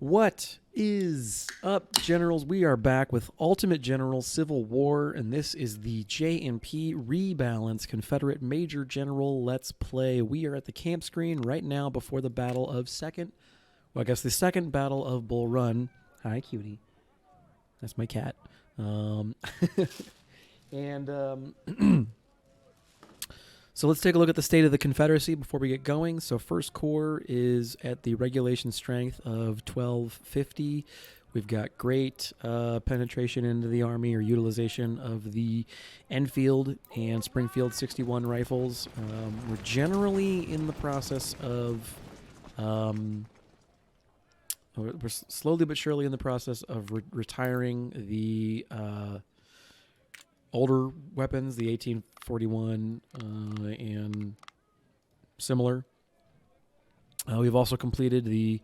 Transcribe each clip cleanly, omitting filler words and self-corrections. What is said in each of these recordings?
What is up, Generals? We are back with Ultimate General Civil War, and this is the J&P Rebalance Confederate Major General Let's Play. We are at the camp screen right now before the battle of the second battle of Bull Run. Hi, cutie. That's my cat. So let's take a look at the state of the Confederacy before we get going. So First Corps is at the regulation strength of 1250. We've got great penetration into the Army or utilization of the Enfield and Springfield 61 rifles. We're generally in the process of, we're slowly but surely in the process of retiring the older weapons, the 1841 and similar. We've also completed the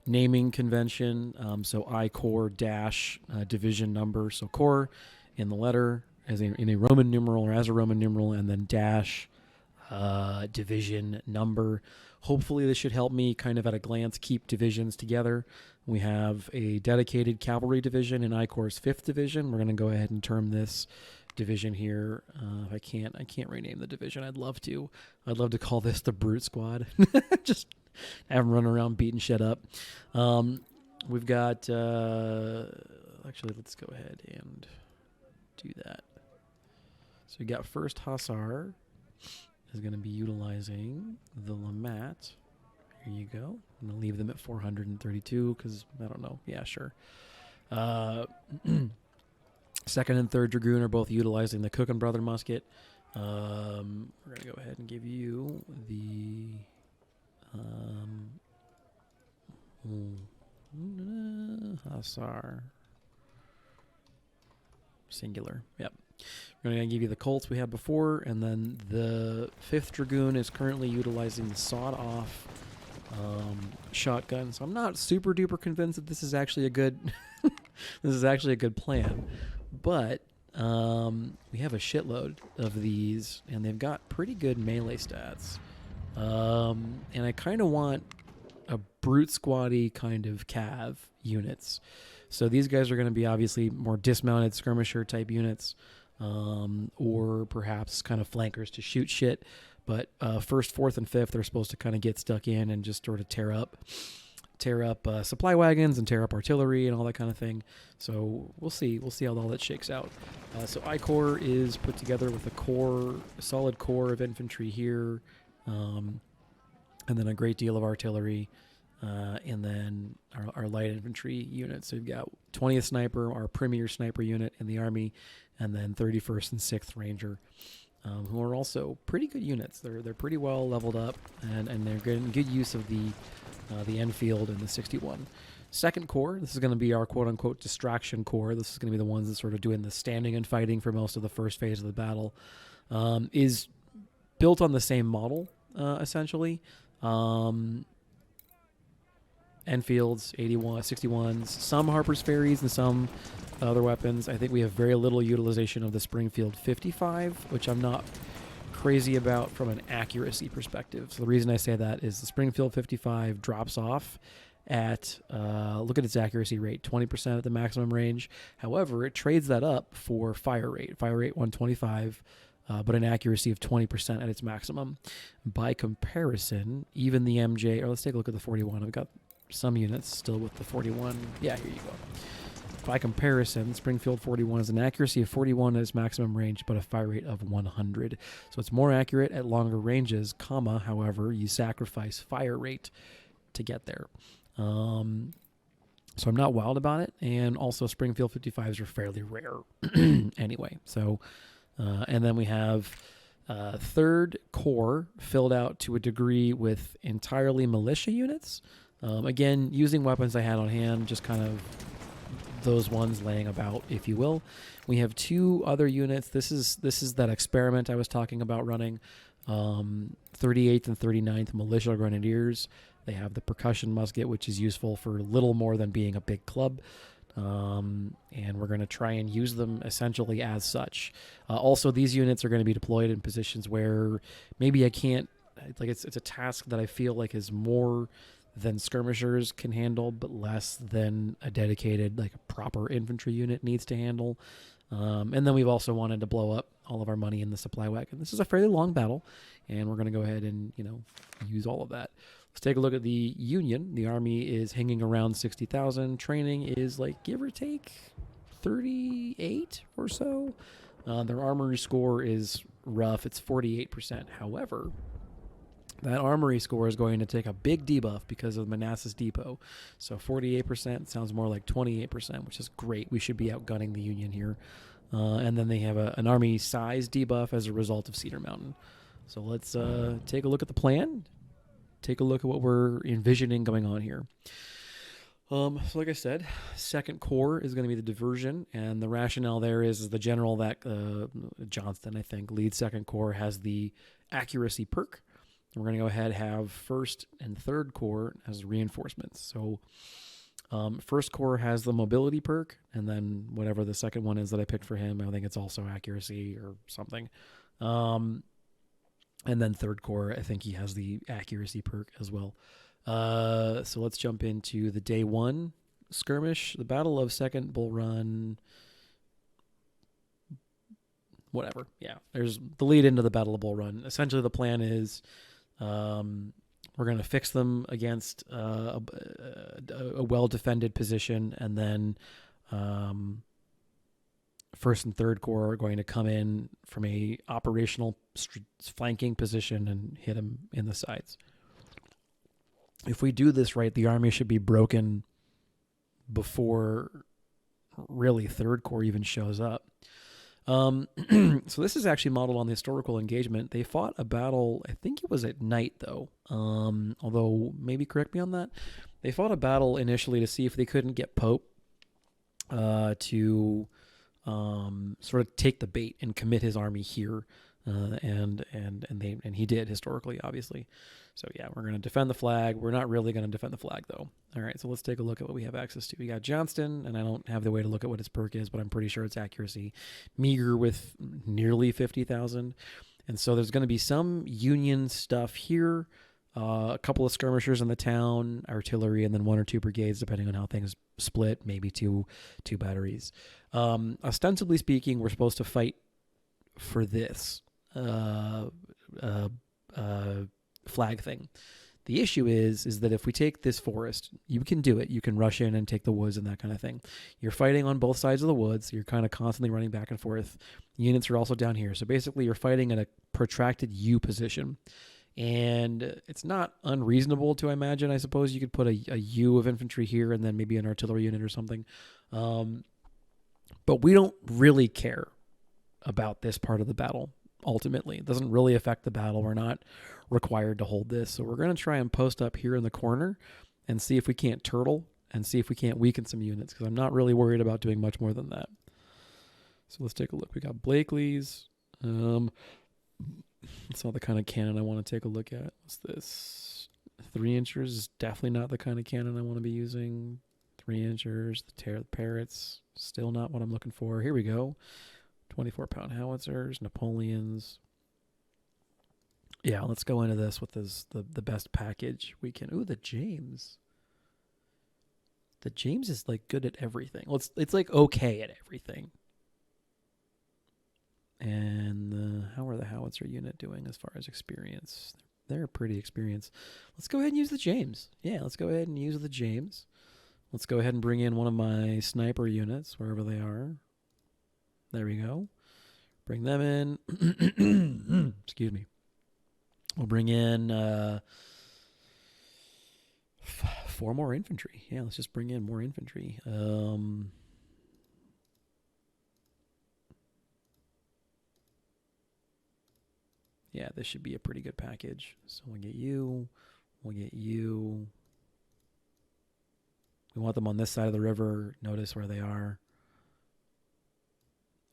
naming convention, so I Corps dash division number. So Corps in the letter as in a Roman numeral or as a Roman numeral, and then dash division number. Hopefully this should help me kind of at a glance keep divisions together. We have a dedicated cavalry division in I Corps' 5th division. We're going to go ahead and term this division here. I can't rename the division. I'd love to call this the Brute Squad. Just have them run around beating shit up. We've got actually let's go ahead and do that. So we got 1st Hussar is going to be utilizing the REMATCH. Here you go. I'm going to leave them at 432 because I don't know. Yeah, sure. 2nd and 3rd Dragoon are both utilizing the Cook and Brother musket. We're going to go ahead and give you the Hussar. Singular. Yep. We're going to give you the Colts we had before, and then the 5th Dragoon is currently utilizing the sawed-off shotgun. So I'm not super duper convinced that this is actually a good plan. But we have a shitload of these, and they've got pretty good melee stats. And I kind of want a brute squad-y kind of cav units. So these guys are going to be obviously more dismounted skirmisher type units, or perhaps kind of flankers to shoot shit. But 1st, 4th, and 5th are supposed to kind of get stuck in and just sort of tear up supply wagons and tear up artillery and all that kind of thing. So we'll see how all that shakes out. So I Corps is put together with a solid core of infantry here, and then a great deal of artillery, and then our light infantry units. So we've got 20th Sniper, our premier sniper unit in the Army, and then 31st and 6th Ranger, who are also pretty good units. They're pretty well leveled up, and they're getting good use of the Enfield and the 61. 2nd Corps, this is going to be our quote-unquote distraction corps. This is going to be the ones that sort of doing the standing and fighting for most of the first phase of the battle. Is built on the same model, essentially. Enfields, 61s, some Harper's Ferries, and some other weapons. I think we have very little utilization of the Springfield 55, which I'm not crazy about from an accuracy perspective. So the reason I say that is the Springfield 55 drops off at, look at its accuracy rate, 20% at the maximum range. However, it trades that up for fire rate 125, but an accuracy of 20% at its maximum. By comparison, even the MJ, or let's take a look at the 41. I've got some units still with the 41. Yeah, here you go. By comparison, Springfield 41 is an accuracy of 41 at its maximum range, but a fire rate of 100. So it's more accurate at longer ranges, however, you sacrifice fire rate to get there. So I'm not wild about it, and also Springfield 55s are fairly rare anyway. So, and then we have 3rd Corps filled out to a degree with entirely militia units. Again, using weapons I had on hand, just kind of those ones laying about, if you will. We have 2 other units. This is that experiment I was talking about running. 38th and 39th Militia Grenadiers. They have the percussion musket, which is useful for little more than being a big club. And we're going to try and use them essentially as such. Also, these units are going to be deployed in positions where maybe I can't, like it's a task that I feel like is more than skirmishers can handle, but less than a dedicated, like a proper infantry unit needs to handle. And then we've also wanted to blow up all of our money in the supply wagon. This is a fairly long battle, and we're going to go ahead and, use all of that. Let's take a look at the Union. The army is hanging around 60,000. Training is like, give or take, 38 or so. Their armory score is rough. It's 48%. However, that armory score is going to take a big debuff because of Manassas Depot. So 48% sounds more like 28%, which is great. We should be outgunning the Union here. And then they have an army size debuff as a result of Cedar Mountain. So let's take a look at the plan. Take a look at what we're envisioning going on here. So like I said, second corps is going to be the diversion, and the rationale there is the general that Johnston, I think, leads second corps, has the accuracy perk. We're going to go ahead and have first and third corps as reinforcements. So first corps has the mobility perk, and then whatever the second one is that I picked for him, I think it's also accuracy or something. And then third corps, I think he has the accuracy perk as well. So let's jump into the day one skirmish, the Battle of Second Bull Run. Whatever. Yeah, there's the lead into the Battle of Bull Run. Essentially, the plan is we're going to fix them against a well-defended position, and then first and third corps are going to come in from a operational flanking position and hit them in the sides. If we do this right, the army should be broken before really third corps even shows up. So this is actually modeled on the historical engagement. They fought a battle, I think it was at night though, although maybe correct me on that. They fought a battle initially to see if they couldn't get Pope to sort of take the bait and commit his army here. And he did historically, obviously. So yeah, we're going to defend the flag. We're not really going to defend the flag though. All right, so let's take a look at what we have access to. We got Johnston, and I don't have the way to look at what his perk is, but I'm pretty sure it's accuracy. Meager with nearly 50,000. And so there's going to be some Union stuff here, a couple of skirmishers in the town, artillery, and then one or two brigades, depending on how things split, maybe two batteries. Ostensibly speaking, we're supposed to fight for this flag thing. The issue is that if we take this forest, you can do it. You can rush in and take the woods and that kind of thing. You're fighting on both sides of the woods. You're kind of constantly running back and forth. Units are also down here. So basically you're fighting in a protracted U position. And it's not unreasonable to imagine, I suppose, you could put a U of infantry here and then maybe an artillery unit or something. But we don't really care about this part of the battle. Ultimately, it doesn't really affect the battle. We're not required to hold this. So we're going to try and post up here in the corner and see if we can't turtle and see if we can't weaken some units, because I'm not really worried about doing much more than that. So let's take a look. We got Blakely's. It's not the kind of cannon I want to take a look at. What's this? 3 inchers is definitely not the kind of cannon I want to be using. 3 inchers, the Parrots, still not what I'm looking for. Here we go. 24-pound howitzers, Napoleons. Yeah, let's go into this with the best package we can. Ooh, the James. The James is like good at everything. Well, it's like okay at everything. And how are the howitzer unit doing as far as experience? They're pretty experienced. Let's go ahead and use the James. Yeah, let's go ahead and use the James. Let's go ahead and bring in one of my sniper units, wherever they are. There we go. Bring them in. Excuse me. We'll bring in 4 more infantry. Yeah, let's just bring in more infantry. Yeah, this should be a pretty good package. So we'll get you. We'll get you. We want them on this side of the river. Notice where they are.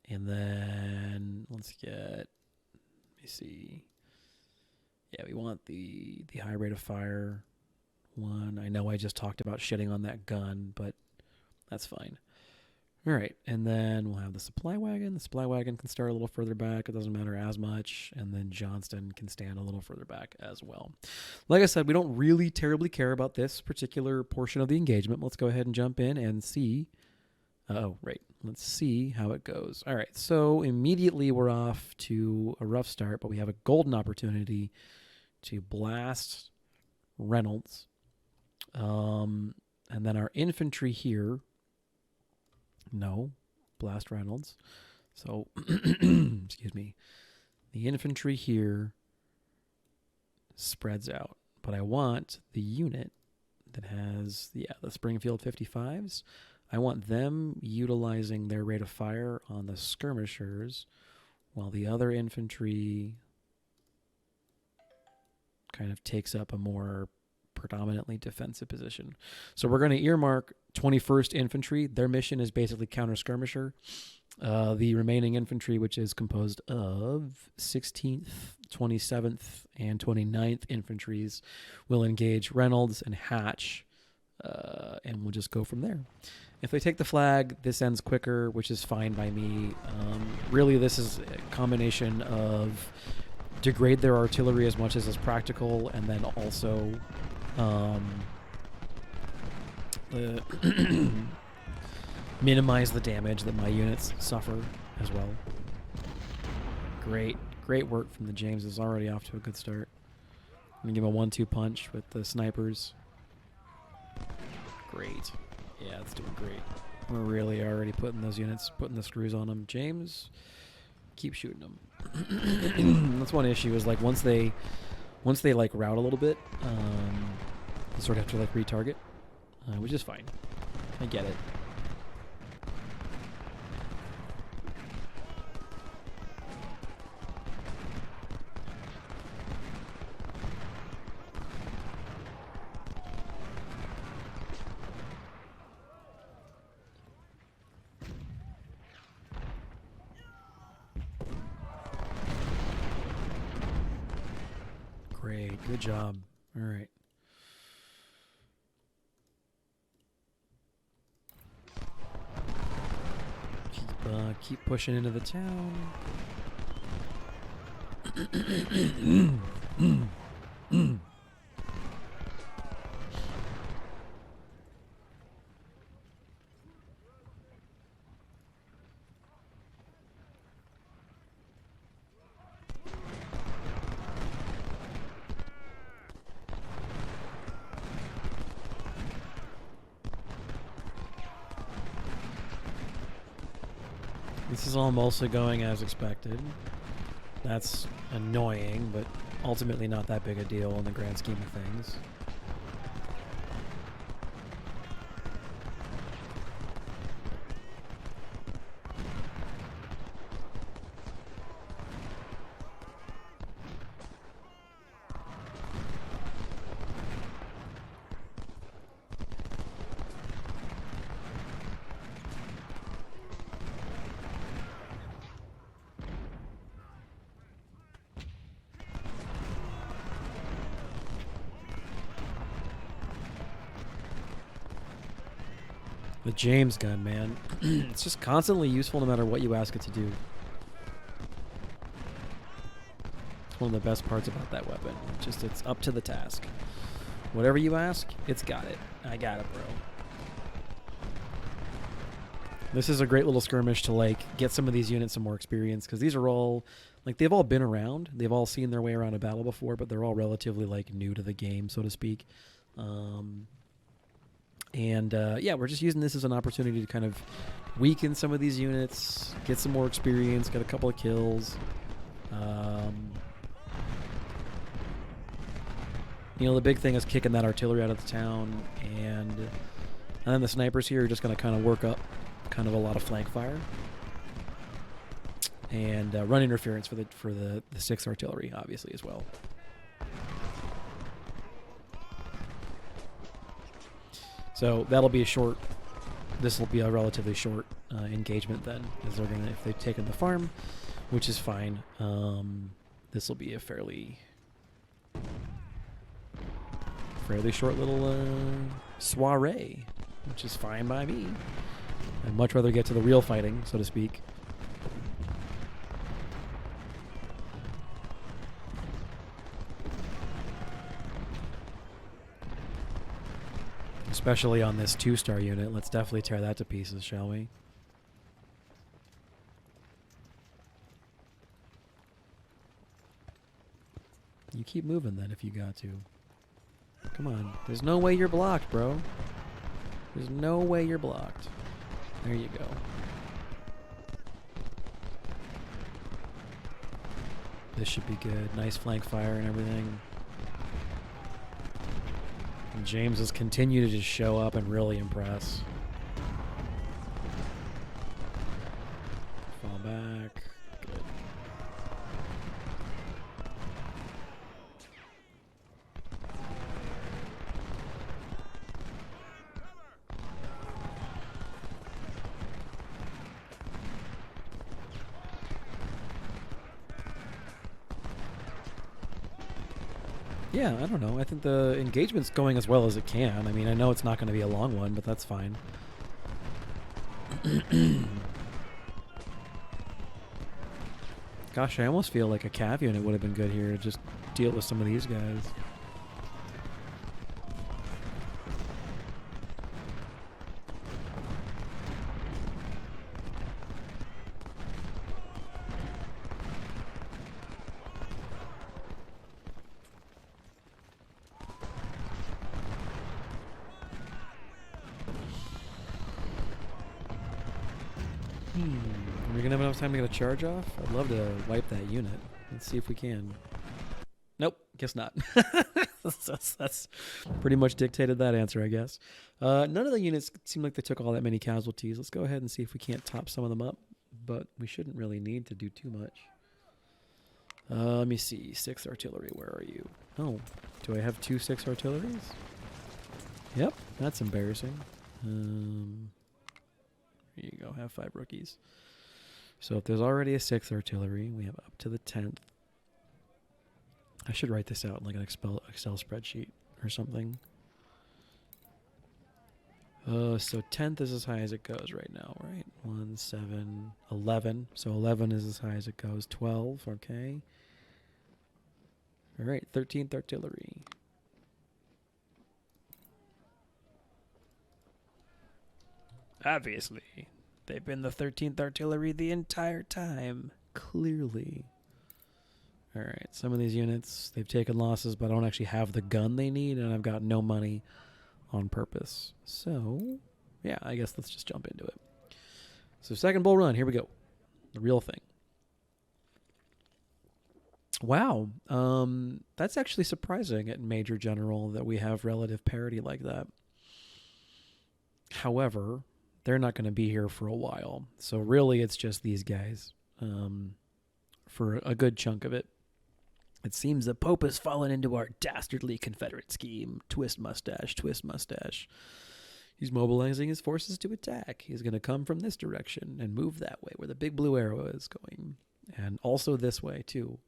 And then let's get, let me see. Yeah, we want the high rate of fire one. I know I just talked about shitting on that gun, but that's fine. All right, and then we'll have the supply wagon. The supply wagon can start a little further back. It doesn't matter as much. And then Johnston can stand a little further back as well. Like I said, we don't really terribly care about this particular portion of the engagement. Let's go ahead and jump in and see. Right. Let's see how it goes. All right, so immediately we're off to a rough start, but we have a golden opportunity to blast Reynolds. And then our infantry here... No, blast Reynolds. So, excuse me. The infantry here spreads out. But I want the unit that has the Springfield 55s. I want them utilizing their rate of fire on the skirmishers while the other infantry kind of takes up a more predominantly defensive position. So we're going to earmark 21st Infantry. Their mission is basically counter skirmisher. The remaining infantry, which is composed of 16th, 27th, and 29th infantries, will engage Reynolds and Hatch, and we'll just go from there. If they take the flag, this ends quicker, which is fine by me. Really, this is a combination of degrade their artillery as much as is practical, and then also minimize the damage that my units suffer as well. Great work from the Jameses. Already off to a good start. I'm gonna give him a 1-2 punch with the snipers. Great. Yeah, it's doing great. We're really already putting those units, putting the screws on them. James, keep shooting them. That's one issue, is like once they like route a little bit, you sort of have to like retarget, which is fine. I get it. Great, good job. All right. Keep pushing into the town. This is all mostly going as expected. That's annoying, but ultimately not that big a deal in the grand scheme of things. The James gun, man. It's just constantly useful no matter what you ask it to do. It's one of the best parts about that weapon. It's up to the task. Whatever you ask, it's got it. I got it, bro. This is a great little skirmish to like get some of these units some more experience, because these are all like, they've all been around. They've all seen their way around a battle before, but they're all relatively like new to the game, so to speak. Yeah, we're just using this as an opportunity to kind of weaken some of these units, get some more experience, get a couple of kills. You know, the big thing is kicking that artillery out of the town, and then the snipers here are just going to kind of work up kind of a lot of flank fire and run interference for the 6th Artillery, obviously, as well. So that'll be a short. This will be a relatively short engagement then, as they're gonna, if they've taken the farm, which is fine. This will be a fairly short little soiree, which is fine by me. I'd much rather get to the real fighting, so to speak. Especially on this 2-star unit. Let's definitely tear that to pieces, shall we? You keep moving then if you got to. Come on. There's no way you're blocked, bro. There's no way you're blocked. There you go. This should be good. Nice flank fire and everything. And James has continued to just show up and really impress. Fall back. Good. Yeah, I don't know. I think the engagement's going as well as it can. I mean, I know it's not going to be a long one, but that's fine. Gosh, I almost feel like a cav unit would have been good here to just deal with some of these guys. Are we gonna have enough time to get a charge off? I'd love to wipe that unit. Let's see if we can. Nope, guess not. that's pretty much dictated that answer, I guess. None of the units seem like they took all that many casualties. Let's go ahead and see if we can't top some of them up, but we shouldn't really need to do too much. Let me see. 6 artillery, where are you? Oh, do I have 2 6 artilleries? Yep, that's embarrassing. Here you go, have 5 rookies. So if there's already a 6th artillery, we have up to the 10th. I should write this out in like an Excel spreadsheet or something. So 10th is as high as it goes right now, right? 1, 7, 11. So 11 is as high as it goes. 12, okay. All right, 13th artillery. Obviously, they've been the 13th artillery the entire time. Clearly. All right, some of these units, they've taken losses, but I don't actually have the gun they need, and I've got no money on purpose. So, yeah, I guess let's just jump into it. So, second bull run, here we go. The real thing. Wow, that's actually surprising at Major General that we have relative parity like that. However, they're not going to be here for a while. So really, it's just these guys for a good chunk of it. It seems the Pope has fallen into our dastardly Confederate scheme. Twist mustache, twist mustache. He's mobilizing his forces to attack. He's going to come from this direction and move that way where the big blue arrow is going. And also this way, too.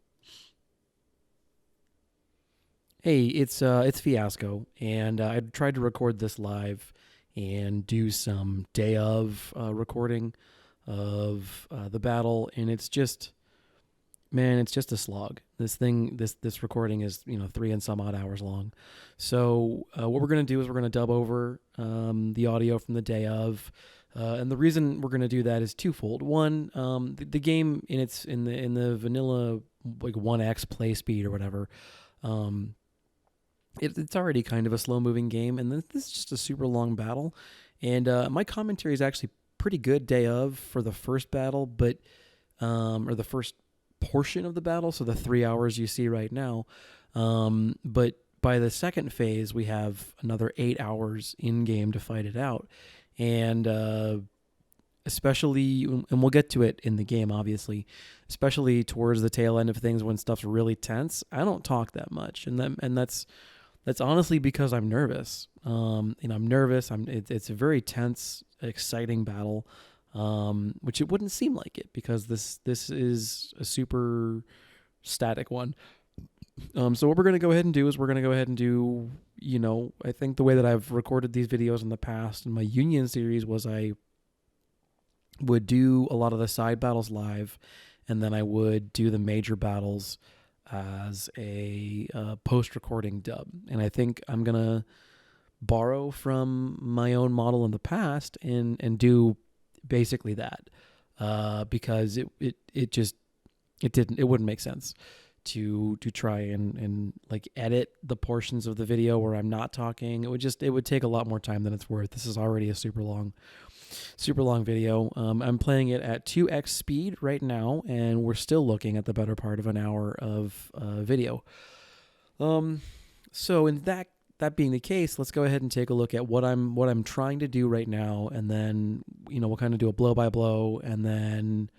Hey, it's Fiasco, and I tried to record this live and do some day of recording of the battle, and it's just, man, it's just a slog. This recording is 3 and some odd hours long. So what we're gonna do is we're gonna dub over the audio from the day of, and the reason we're gonna do that is twofold. One, the game in the vanilla like 1x play speed or whatever. It's already kind of a slow-moving game, and this is just a super long battle. And my commentary is actually pretty good day of for the first battle, but or the first portion of the battle, so the 3 hours you see right now. But by the second phase, we have another 8 hours in-game to fight it out. And especially, and we'll get to it in the game, obviously, especially towards the tail end of things when stuff's really tense, I don't talk that much. And that's honestly because I'm nervous. I'm nervous. It's a very tense, exciting battle, which it wouldn't seem like it because this is a super static one. So what we're going to go ahead and do is we're going to go ahead and do, I think the way that I've recorded these videos in the past in my Union series was I would do a lot of the side battles live, and then I would do the major battles as a post-recording dub. And I think I'm gonna borrow from my own model in the past and do basically that, because it wouldn't make sense to try and like edit the portions of the video where I'm not talking. It would take a lot more time than it's worth. This is already a super long video. I'm playing it at 2x speed right now, and we're still looking at the better part of an hour of video. So in that being the case, let's go ahead and take a look at what I'm trying to do right now, and then we'll kind of do a blow by blow, and then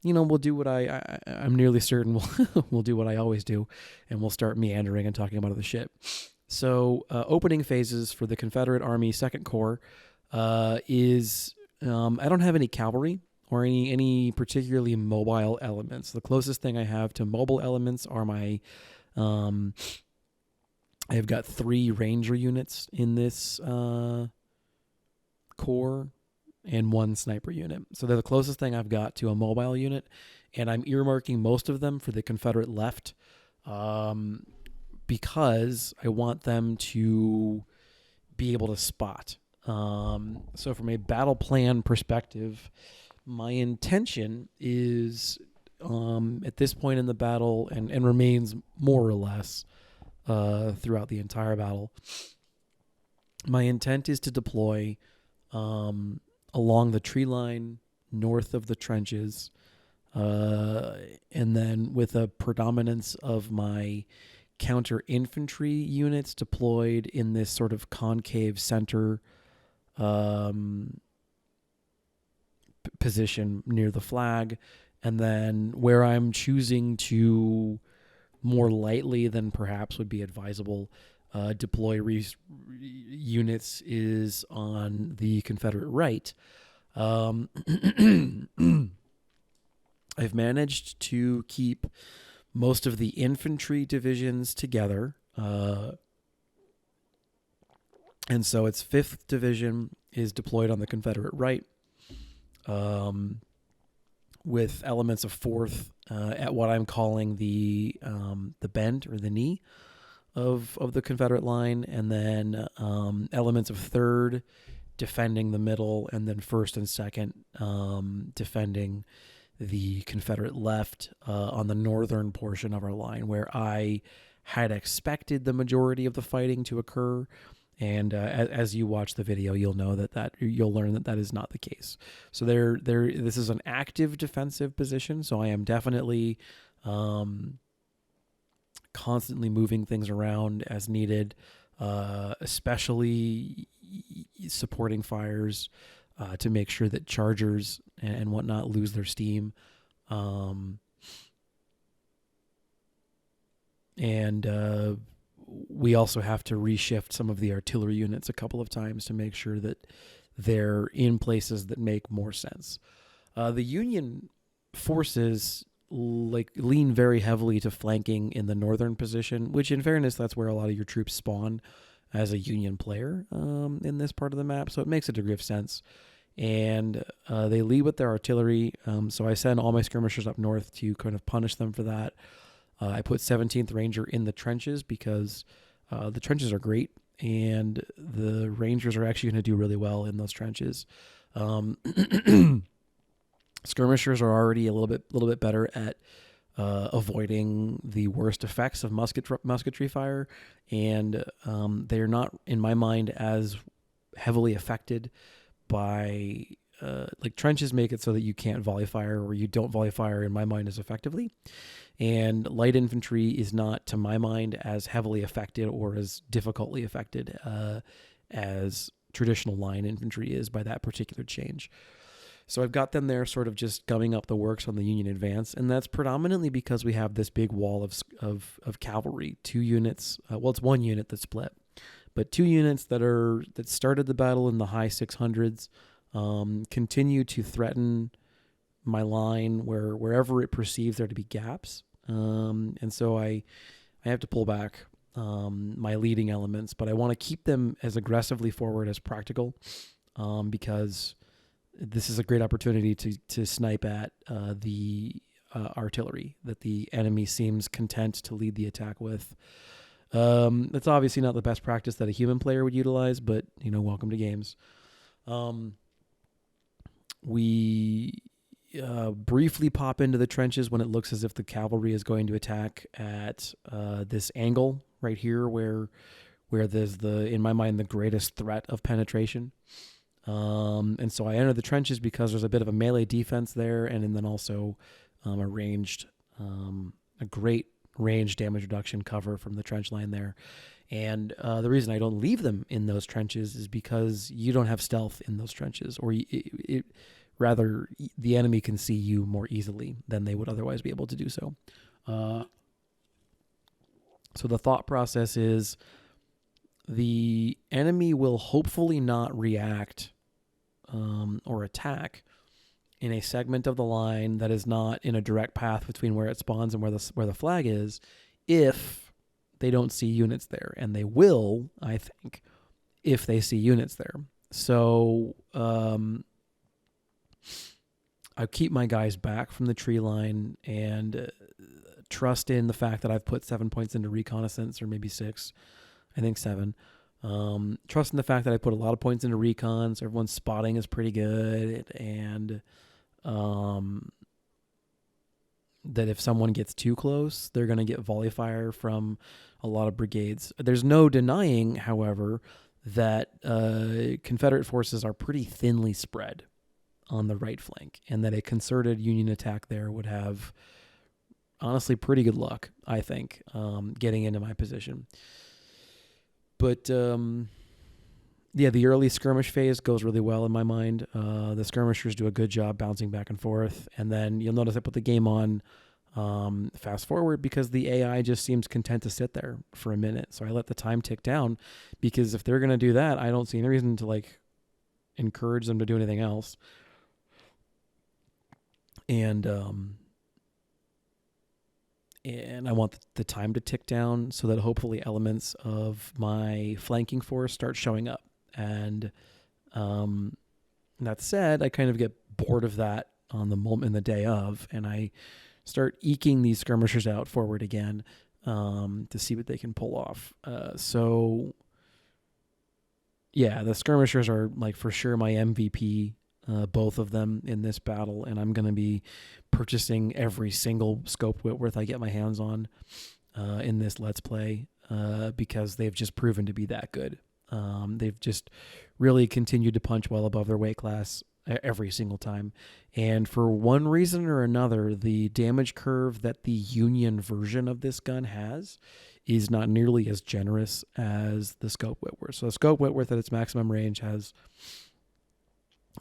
we'll do what I'm nearly certain we'll do what I always do, and we'll start meandering and talking about other shit. So opening phases for the Confederate Army Second Corps is I don't have any cavalry or any particularly mobile elements. The closest thing I have to mobile elements are my I've got 3 ranger units in this corps and 1 sniper unit. So they're the closest thing I've got to a mobile unit, and I'm earmarking most of them for the Confederate left, because I want them to be able to spot. So from a battle plan perspective, my intention is at this point in the battle, and remains more or less throughout the entire battle, my intent is to deploy along the tree line north of the trenches, and then with a predominance of my counter infantry units deployed in this sort of concave center position near the flag, and then where I'm choosing to more lightly than perhaps would be advisable deploy units is on the Confederate right. I've managed to keep most of the infantry divisions together, and so its 5th Division is deployed on the Confederate right, with elements of 4th at what I'm calling the bend or the knee of the Confederate line, and then elements of 3rd defending the middle, and then 1st and 2nd defending the Confederate left on the northern portion of our line, where I had expected the majority of the fighting to occur. And as you watch the video, you'll know you'll learn that is not the case. So this is an active defensive position. So I am definitely constantly moving things around as needed, especially supporting fires to make sure that chargers and whatnot lose their steam. And we also have to reshift some of the artillery units a couple of times to make sure that they're in places that make more sense. The Union forces lean very heavily to flanking in the northern position, which in fairness, that's where a lot of your troops spawn as a Union player in this part of the map. So it makes a degree of sense. And they lead with their artillery. So I send all my skirmishers up north to kind of punish them for that. I put 17th Ranger in the trenches because the trenches are great, and the Rangers are actually going to do really well in those trenches. Skirmishers are already a little bit better at avoiding the worst effects of musketry fire, and they are not, in my mind, as heavily affected by trenches make it so that you can't volley fire, or you don't volley fire, in my mind, as effectively. And light infantry is not, to my mind, as heavily affected or as difficultly affected as traditional line infantry is by that particular change. So I've got them there sort of just gumming up the works on the Union advance, and that's predominantly because we have this big wall of cavalry, 2 units. Well, it's 1 unit that's split, but 2 units that started the battle in the high 600s continue to threaten my line wherever it perceives there to be gaps. And so I have to pull back my leading elements, but I want to keep them as aggressively forward as practical, because this is a great opportunity to snipe at the artillery that the enemy seems content to lead the attack with. It's obviously not the best practice that a human player would utilize, but, welcome to games. We briefly pop into the trenches when it looks as if the cavalry is going to attack at this angle right here where there's in my mind, the greatest threat of penetration. And so I enter the trenches because there's a bit of a melee defense there, and then also a great range damage reduction cover from the trench line there. And the reason I don't leave them in those trenches is because you don't have stealth in those trenches, or rather, the enemy can see you more easily than they would otherwise be able to do so. So the thought process is the enemy will hopefully not react or attack in a segment of the line that is not in a direct path between where it spawns and where the flag is, if they don't see units there. And they will, I think, if they see units there. So I keep my guys back from the tree line and trust in the fact that I've put 7 points into reconnaissance, or maybe 6. I think 7. Trust in the fact that I put a lot of points into recon, so everyone's spotting is pretty good, and that if someone gets too close, they're going to get volley fire from a lot of brigades. There's no denying, however, that Confederate forces are pretty thinly spread on the right flank, and that a concerted Union attack there would have, honestly, pretty good luck, I think, getting into my position. But, the early skirmish phase goes really well in my mind. The skirmishers do a good job bouncing back and forth. And then you'll notice I put the game on fast forward because the AI just seems content to sit there for a minute. So I let the time tick down, because if they're going to do that, I don't see any reason to encourage them to do anything else. And I want the time to tick down so that hopefully elements of my flanking force start showing up. And that said, I kind of get bored of that on the day of, and I start eking these skirmishers out forward again to see what they can pull off. The skirmishers are for sure my MVP. Both of them in this battle, and I'm going to be purchasing every single scope Whitworth I get my hands on in this Let's Play because they've just proven to be that good. They've just really continued to punch well above their weight class every single time. And for one reason or another, the damage curve that the Union version of this gun has is not nearly as generous as the scope Whitworth. So the scope Whitworth at its maximum range has...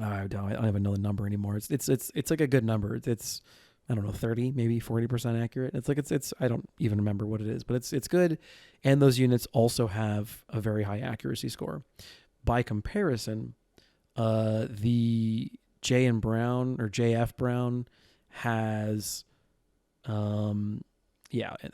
I don't even know the number anymore. It's like a good number. It's I don't know, 30, maybe 40% accurate. It's I don't even remember what it is, but it's good. And those units also have a very high accuracy score. By comparison, the JF Brown has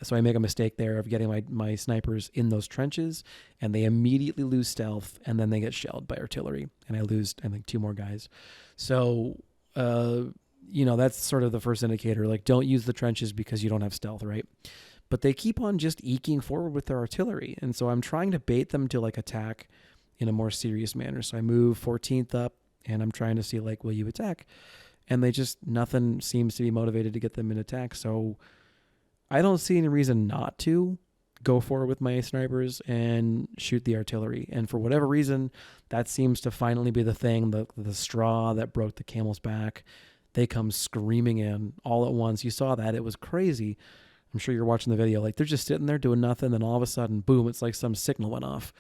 so I make a mistake there of getting my snipers in those trenches, and they immediately lose stealth, and then they get shelled by artillery, and I lose, I think, 2 more guys. So, that's sort of the first indicator. Don't use the trenches because you don't have stealth, right? But they keep on just eking forward with their artillery, and so I'm trying to bait them to, attack in a more serious manner. So I move 14th up, and I'm trying to see, will you attack? And nothing seems to be motivated to get them in attack, so... I don't see any reason not to go forward with my snipers and shoot the artillery. And for whatever reason, that seems to finally be the thing, the straw that broke the camel's back. They come screaming in all at once. You saw that. It was crazy. I'm sure you're watching the video. They're just sitting there doing nothing. Then all of a sudden, boom, it's like some signal went off.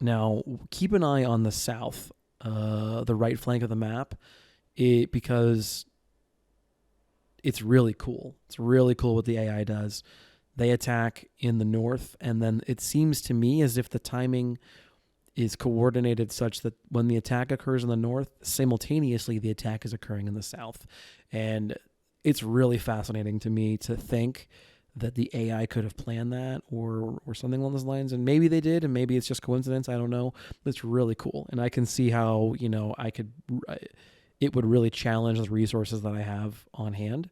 Now, keep an eye on the south, the right flank of the map, because... it's really cool. It's really cool what the AI does. They attack in the north, and then it seems to me as if the timing is coordinated such that when the attack occurs in the north, simultaneously the attack is occurring in the south. And it's really fascinating to me to think that the AI could have planned that or something along those lines. And maybe they did, and maybe it's just coincidence. I don't know. But it's really cool. And I can see how, it would really challenge the resources that I have on hand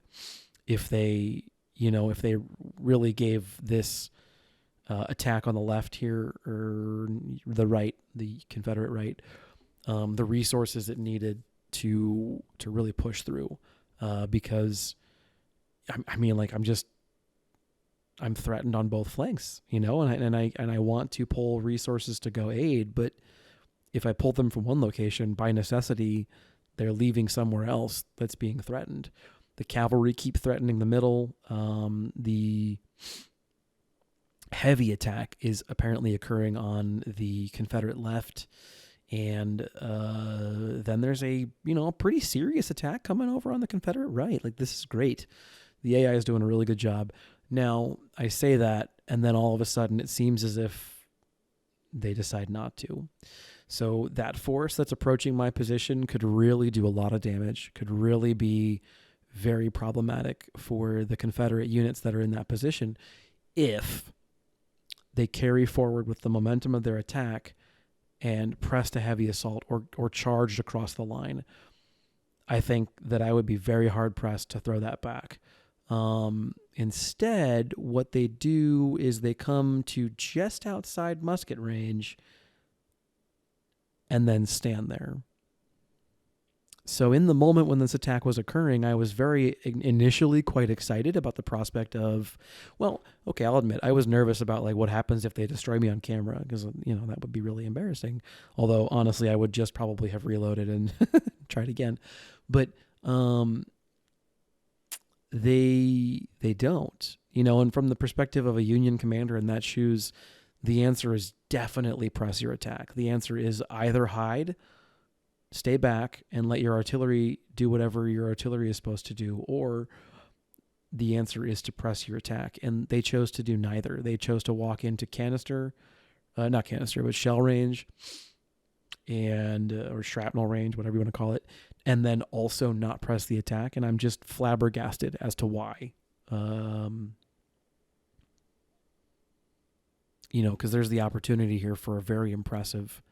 if they, if they really gave this attack on the left here, or the right, the Confederate right, the resources it needed to really push through, because I'm threatened on both flanks, and I want to pull resources to go aid, but if I pull them from one location, by necessity, they're leaving somewhere else that's being threatened. The cavalry keep threatening the middle. The heavy attack is apparently occurring on the Confederate left. And then there's a pretty serious attack coming over on the Confederate right. Like, this is great. The AI is doing a really good job. Now, I say that, and then all of a sudden it seems as if they decide not to. So that force that's approaching my position could really do a lot of damage, could really be very problematic for the Confederate units that are in that position if they carry forward with the momentum of their attack and pressed a heavy assault or charged across the line. I think that I would be very hard-pressed to throw that back. Instead, what they do is they come to just outside musket range and then stand there. So in the moment when this attack was occurring, I was very initially quite excited about the prospect of, well, okay, I'll admit, I was nervous about like what happens if they destroy me on camera, because, that would be really embarrassing. Although, honestly, I would just probably have reloaded and tried again. But they don't, and from the perspective of a Union commander in that shoes, the answer is definitely press your attack. The answer is either hide, stay back, and let your artillery do whatever your artillery is supposed to do, or the answer is to press your attack. And they chose to do neither. They chose to walk into shell range and or shrapnel range, whatever you want to call it, and then also not press the attack. And I'm just flabbergasted as to why. Because there's the opportunity here for a very impressive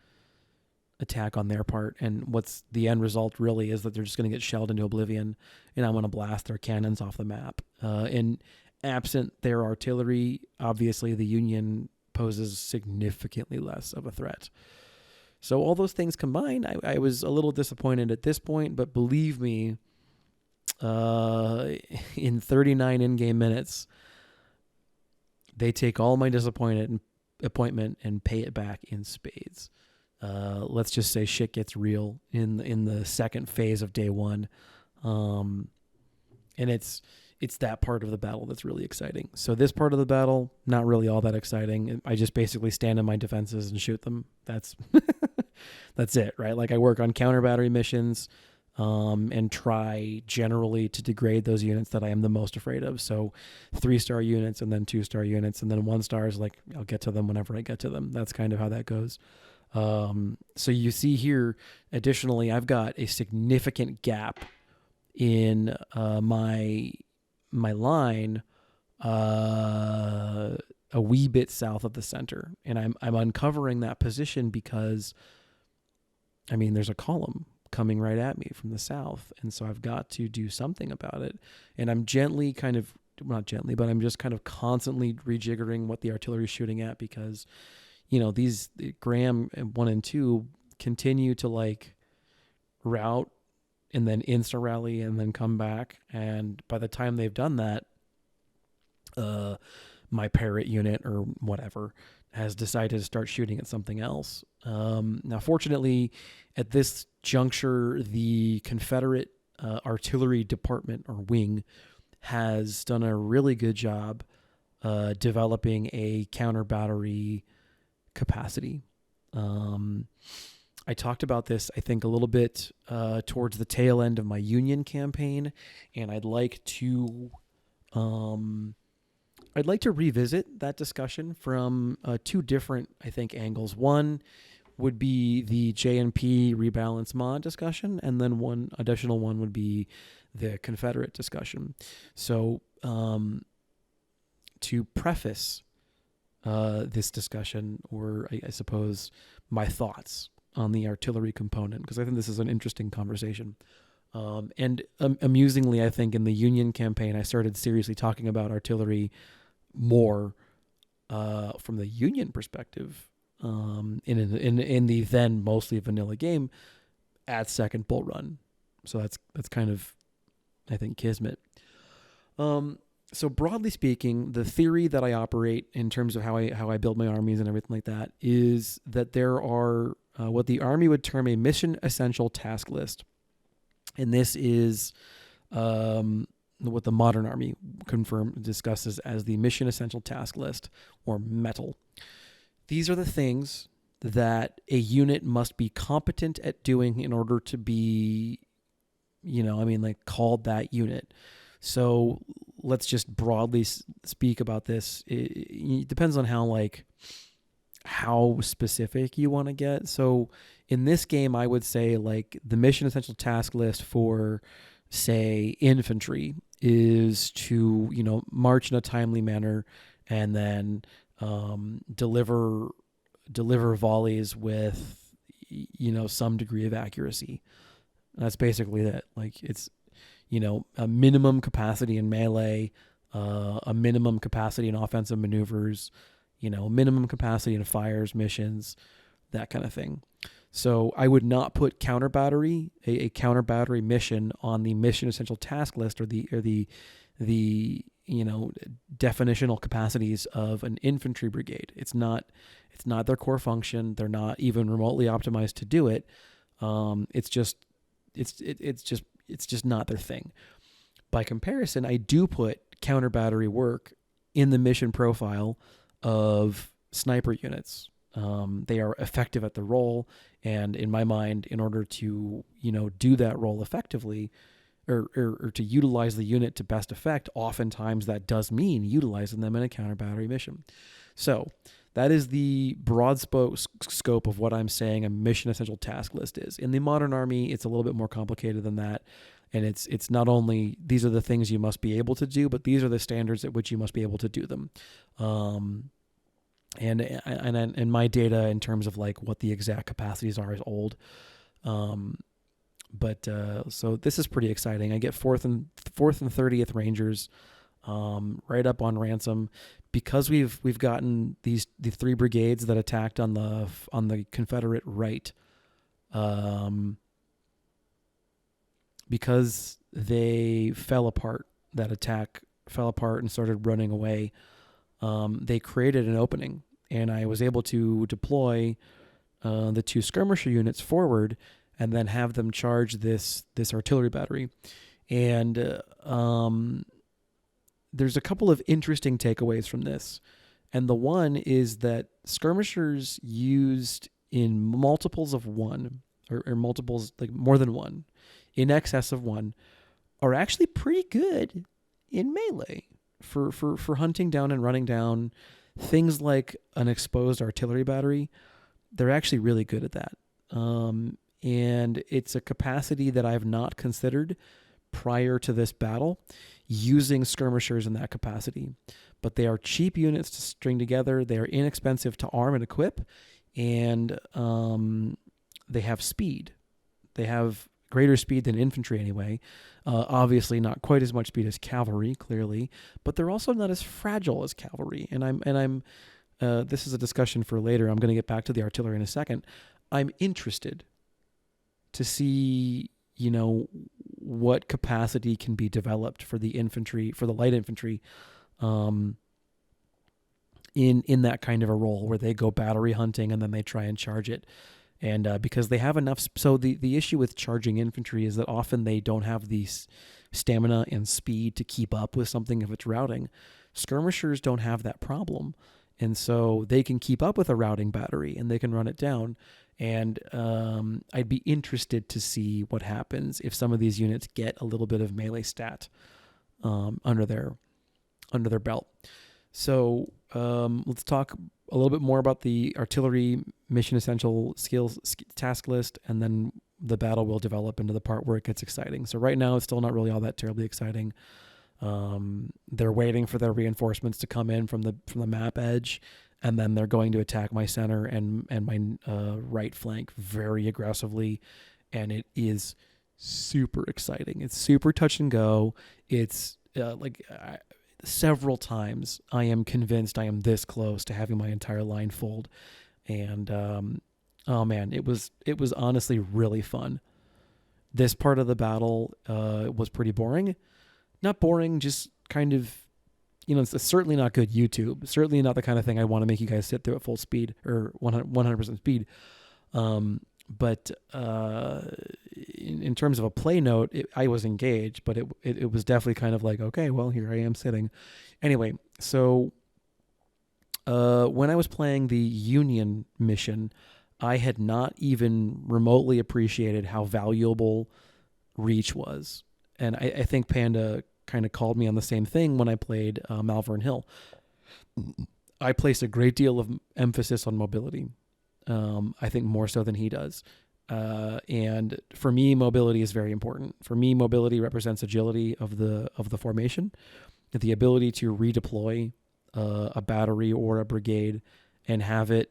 attack on their part, and what's the end result really is that they're just going to get shelled into oblivion, and I'm going to blast their cannons off the map. And absent their artillery, obviously the Union poses significantly less of a threat. So all those things combined, I was a little disappointed at this point, but believe me, in 39 in-game minutes, they take all my disappointment and pay it back in spades. Let's just say shit gets real in the second phase of day one. And it's that part of the battle that's really exciting. So this part of the battle, not really all that exciting. I just basically stand in my defenses and shoot them. That's that's it, right? Like, I work on counter battery missions, and try generally to degrade those units that I am the most afraid of. So 3-star units, and then 2-star units, and then 1-star is like, I'll get to them whenever I get to them. That's kind of how that goes. So you see here, additionally, I've got a significant gap in my line, a wee bit south of the center, and I'm uncovering that position because, there's a column coming right at me from the south, and so I've got to do something about it. And I'm gently not gently, but I'm just kind of constantly rejiggering what the artillery is shooting at, because these Graham 1 and 2 continue to like route and then insta rally and then come back. And by the time they've done that, my Parrot unit or whatever has decided to start shooting at something else. Now, fortunately, at this juncture, the Confederate artillery department or wing has done a really good job developing a counter battery capacity. I talked about this, I think, a little bit towards the tail end of my Union campaign, and I'd like to revisit that discussion from two different, I think, angles. One would be the J&P rebalance mod discussion, and then one additional one would be the Confederate discussion. So to preface this discussion, or I suppose my thoughts on the artillery component, because I think this is an interesting conversation. And amusingly, I think in the Union campaign, I started seriously talking about artillery more from the Union perspective in the then mostly vanilla game at Second Bull Run. So that's kind of, I think, kismet. So broadly speaking, the theory that I operate in terms of how I build my armies and everything like that is that there are what the Army would term a mission essential task list. And this is what the modern Army discusses as the mission essential task list, or METAL. These are the things that a unit must be competent at doing in order to be, called that unit. So let's just broadly speak about this. It depends on how specific you want to get. So in this game, I would say the mission essential task list for, say, infantry is to, march in a timely manner and then deliver volleys with, some degree of accuracy. That's basically it. It's, a minimum capacity in melee, a minimum capacity in offensive maneuvers, minimum capacity in fires, missions, that kind of thing. So I would not put counter battery, a counter battery mission on the mission essential task list or the definitional capacities of an infantry brigade. It's not their core function. They're not even remotely optimized to do it. It's just not their thing. By comparison, I do put counter battery work in the mission profile of sniper units. They are effective at the role, and in my mind, in order to do that role effectively, or to utilize the unit to best effect, oftentimes that does mean utilizing them in a counter battery mission. So that is the broad scope of what I'm saying a mission essential task list is. In the modern Army, it's a little bit more complicated than that. And it's not only these are the things you must be able to do, but these are the standards at which you must be able to do them. And my data in terms of what the exact capacities are is old. But so this is pretty exciting. I get 4th and 30th Rangers right up on ransom, because we've gotten the 3 brigades that attacked on the Confederate right, because they fell apart. That attack fell apart and started running away. They created an opening, and I was able to deploy the 2 skirmisher units forward and then have them charge this artillery battery. And there's a couple of interesting takeaways from this. And the one is that skirmishers used in multiples of 1, or multiples, more than 1, in excess of 1, are actually pretty good in melee for hunting down and running down things like an exposed artillery battery. They're actually really good at that. And it's a capacity that I've not considered prior to this battle, using skirmishers in that capacity. But they are cheap units to string together. They are inexpensive to arm and equip, and they have speed. They have greater speed than infantry anyway. Obviously not quite as much speed as cavalry, clearly, but they're also not as fragile as cavalry. And I'm this is a discussion for later. I'm going to get back to the artillery in a second. I'm interested to see, what capacity can be developed for the infantry, for the light infantry, in that kind of a role where they go battery hunting and then they try and charge it. And because they have enough, so the issue with charging infantry is that often they don't have the stamina and speed to keep up with something if it's routing. Skirmishers don't have that problem, and so they can keep up with a routing battery and they can run it down. And I'd be interested to see what happens if some of these units get a little bit of melee stat under their belt. So let's talk a little bit more about the artillery mission essential skills task list, and then the battle will develop into the part where it gets exciting. So right now it's still not really all that terribly exciting. They're waiting for their reinforcements to come in from the map edge, and then they're going to attack my center and my right flank very aggressively, and it is super exciting. It's super touch and go. It's several times I am convinced I am this close to having my entire line fold, and oh man, it was honestly really fun. This part of the battle was pretty boring. Not boring, just kind of, it's certainly not good YouTube. Certainly not the kind of thing I want to make you guys sit through at full speed or 100% speed. But in terms of a play note, I was engaged, but it was definitely kind of like, okay, well, here I am sitting. Anyway, so when I was playing the Union mission, I had not even remotely appreciated how valuable reach was. And I think Panda kind of called me on the same thing when I played Malvern Hill. I place a great deal of emphasis on mobility. I think more so than he does. And for me, mobility is very important. For me, mobility represents agility of the formation, the ability to redeploy a battery or a brigade and have it,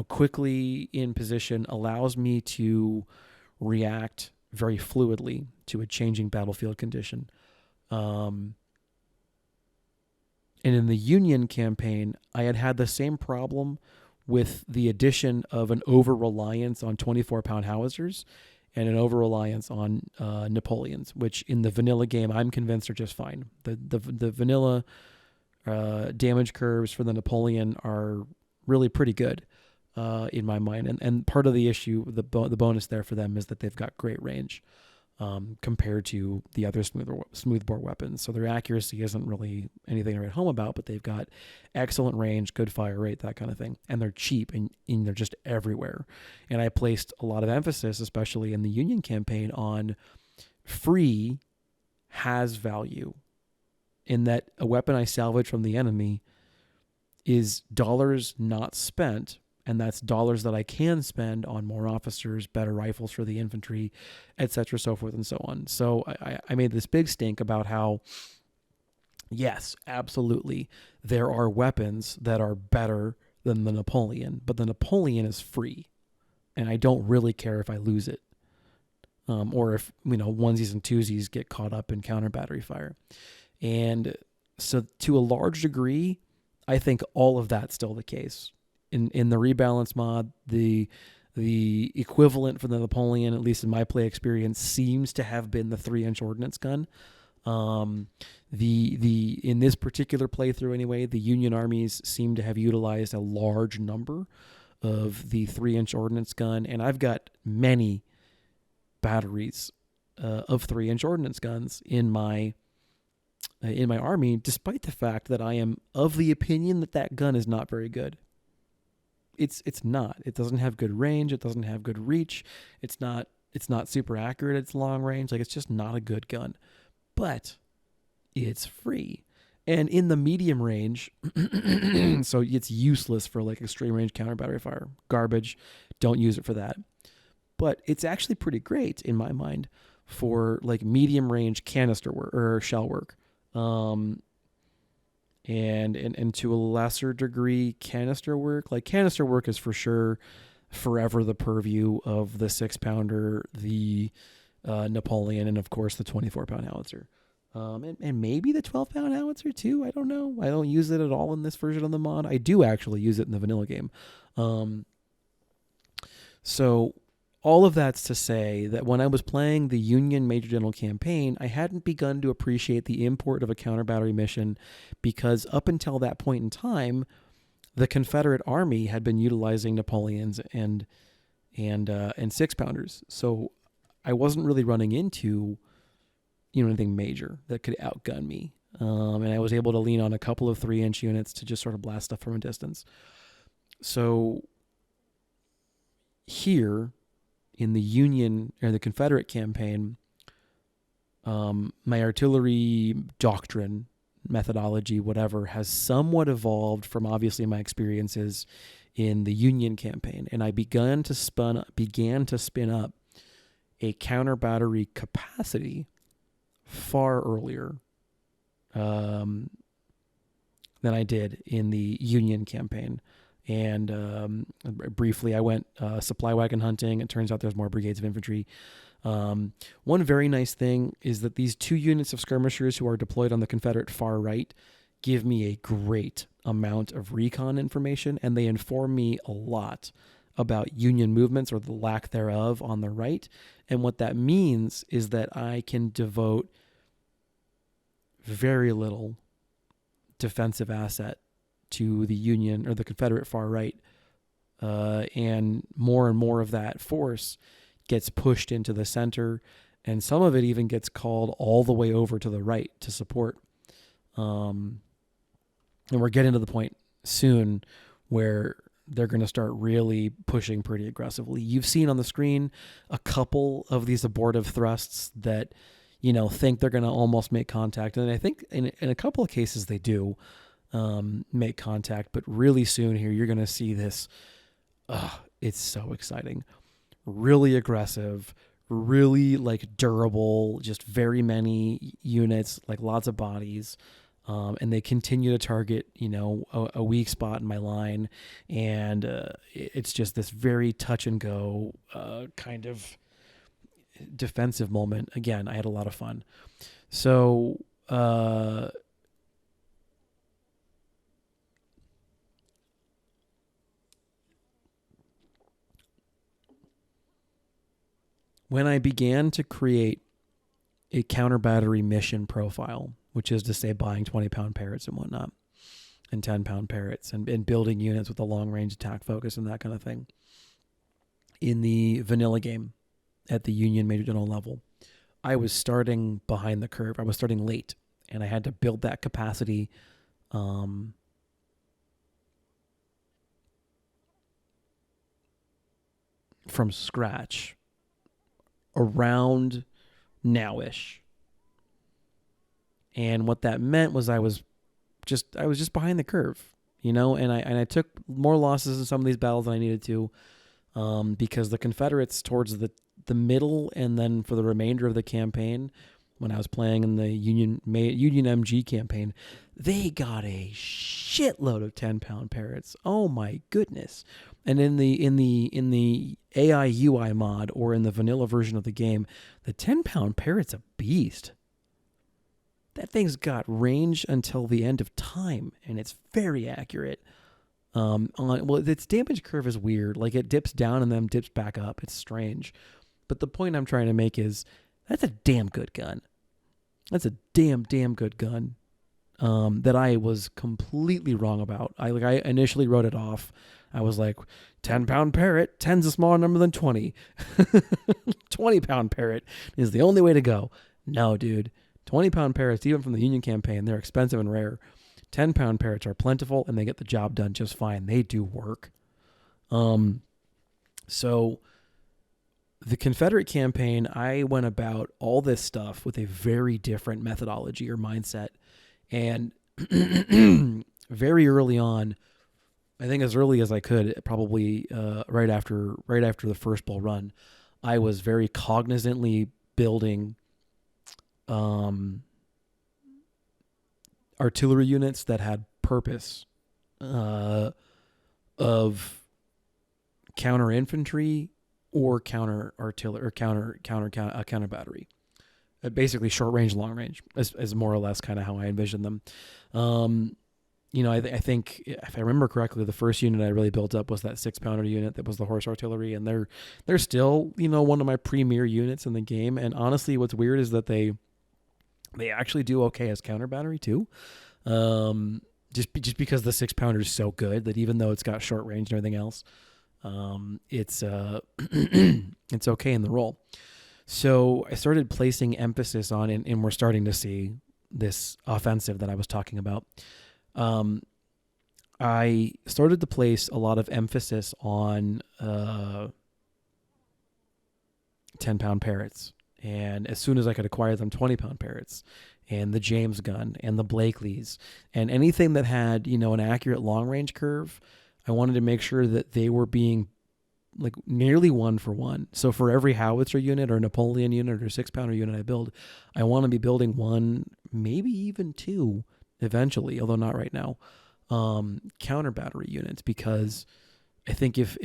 quickly in position allows me to react very fluidly to a changing battlefield condition. And in the Union campaign, I had the same problem with the addition of an over-reliance on 24-pound howitzers and an over-reliance on Napoleons, which in the vanilla game, I'm convinced are just fine. The vanilla damage curves for the Napoleon are really pretty good in my mind. And part of the issue, the bonus there for them is that they've got great range compared to the other smoothbore weapons. So their accuracy isn't really anything to write home about, but they've got excellent range, good fire rate, that kind of thing. And they're cheap and they're just everywhere. And I placed a lot of emphasis, especially in the Union campaign, on free has value, in that a weapon I salvage from the enemy is dollars not spent, and that's dollars that I can spend on more officers, better rifles for the infantry, et cetera, so forth and so on. So I made this big stink about how, yes, absolutely, there are weapons that are better than the Napoleon, but the Napoleon is free, and I don't really care if I lose it, or if onesies and twosies get caught up in counter battery fire. And so to a large degree, I think all of that's still the case. In the rebalance mod, the equivalent for the Napoleon, at least in my play experience, seems to have been the 3-inch ordnance gun. In this particular playthrough anyway, the Union armies seem to have utilized a large number of the 3-inch ordnance gun, and I've got many batteries of 3-inch ordnance guns in my army, despite the fact that I am of the opinion that gun is not very good. It's not. It doesn't have good range. It doesn't have good reach. It's not super accurate. It's long range. It's just not a good gun. But it's free. And in the medium range, so it's useless for extreme range counter battery fire. Garbage. Don't use it for that. But it's actually pretty great in my mind for medium range canister work or shell work. And to a lesser degree, canister work. Canister work is for sure forever the purview of the 6-pounder, the Napoleon, and of course the 24-pound howitzer. And maybe the 12-pound howitzer too. I don't know. I don't use it at all in this version of the mod. I do actually use it in the vanilla game. So all of that's to say that when I was playing the Union Major General campaign, I hadn't begun to appreciate the import of a counter battery mission, because up until that point in time, the Confederate Army had been utilizing Napoleons and 6-pounders. So I wasn't really running into anything major that could outgun me. And I was able to lean on a couple of 3-inch units to just sort of blast stuff from a distance. So here in the Union or the Confederate campaign, my artillery doctrine, methodology, whatever, has somewhat evolved from obviously my experiences in the Union campaign. And I began to spin up a counter battery capacity far earlier than I did in the Union campaign. And briefly, I went supply wagon hunting. It turns out there's more brigades of infantry. One very nice thing is that these 2 units of skirmishers who are deployed on the Confederate far right give me a great amount of recon information, and they inform me a lot about Union movements or the lack thereof on the right. And what that means is that I can devote very little defensive asset to the Union or the Confederate far right, and more of that force gets pushed into the center, and some of it even gets called all the way over to the right to support. And we're getting to the point soon where they're going to start really pushing pretty aggressively. You've seen on the screen a couple of these abortive thrusts that, think they're going to almost make contact. And I think in a couple of cases they do make contact, but really soon here, you're going to see this. It's so exciting. Really aggressive, really durable, just very many units, lots of bodies. And they continue to target, a weak spot in my line. And it's just this very touch and go kind of defensive moment. Again, I had a lot of fun. So when I began to create a counter battery mission profile, which is to say buying 20-pound parrots and whatnot, and 10-pound parrots, and building units with a long-range attack focus and that kind of thing, in the vanilla game at the Union Major General level, I was starting behind the curve. I was starting late, and I had to build that capacity from scratch around nowish. And what that meant was I was just behind the curve, and I took more losses in some of these battles than I needed to, because the Confederates towards the middle and then for the remainder of the campaign, when I was playing in the Union MG campaign, they got a shitload of 10-pound parrots. Oh my goodness. And in the AI UI mod, or in the vanilla version of the game, the 10-pound parrot's a beast. That thing's got range until the end of time, and it's very accurate. Its damage curve is weird. It dips down and then dips back up. It's strange. But the point I'm trying to make is that's a damn good gun. That's a damn good gun that I was completely wrong about. I initially wrote it off. I was like, 10-pound parrot, 10's a smaller number than 20. 20-pound parrot is the only way to go. No, dude. 20-pound parrots, even from the Union campaign, they're expensive and rare. 10-pound parrots are plentiful, and they get the job done just fine. They do work. So the Confederate campaign, I went about all this stuff with a very different methodology or mindset. And very early on, I think as early as I could, probably right after the first bull run, I was very cognizantly building artillery units that had purpose of counter infantry or counter artillery or counter battery. Basically short range, long range is more or less kind of how I envisioned them. I think if I remember correctly, the first unit I really built up was that 6-pounder unit that was the horse artillery, and they're still, one of my premier units in the game. And honestly, what's weird is that they actually do okay as counter battery too. Just because the 6-pounder is so good that even though it's got short range and everything else, it's it's okay in the role. So I started placing emphasis on, and we're starting to see this offensive that I was talking about. I started to place a lot of emphasis on 10-pound parrots. And as soon as I could acquire them, 20-pound parrots, and the James gun, and the Blakeleys, and anything that had, an accurate long-range curve, I wanted to make sure that they were being like nearly 1-for-1. So for every howitzer unit or Napoleon unit or 6-pounder unit I build, I want to be building 1, maybe even 2 eventually, although not right now, counter battery units, because I think if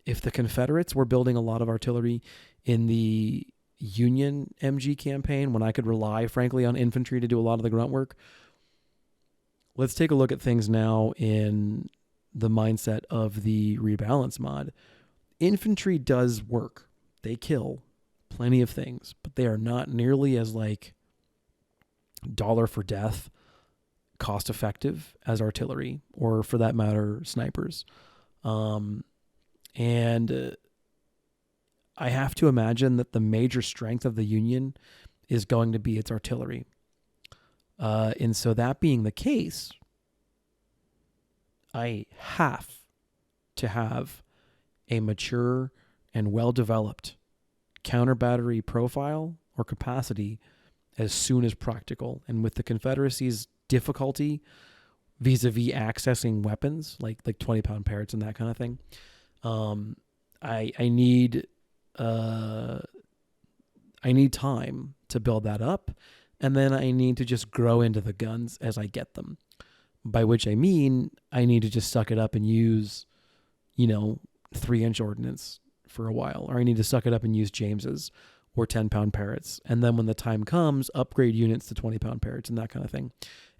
the Confederates were building a lot of artillery in the Union MG campaign, when I could rely, frankly, on infantry to do a lot of the grunt work, let's take a look at things now in the mindset of the rebalance mod. Infantry does work. They kill plenty of things, but they are not nearly as like dollar for death cost effective as artillery, or for that matter, snipers. And I have to imagine that the major strength of the Union is going to be its artillery. And so that being the case, I have to have a mature and well-developed counter battery profile or capacity as soon as practical. And with the Confederacy's difficulty vis-a-vis accessing weapons like 20-pound parrots and that kind of thing, I need time to build that up, and then I need to just grow into the guns as I get them. By which I mean I need to just suck it up and use, 3-inch ordnance for a while, or I need to suck it up and use James's or 10-pound parrots. And then when the time comes, upgrade units to 20-pound parrots and that kind of thing.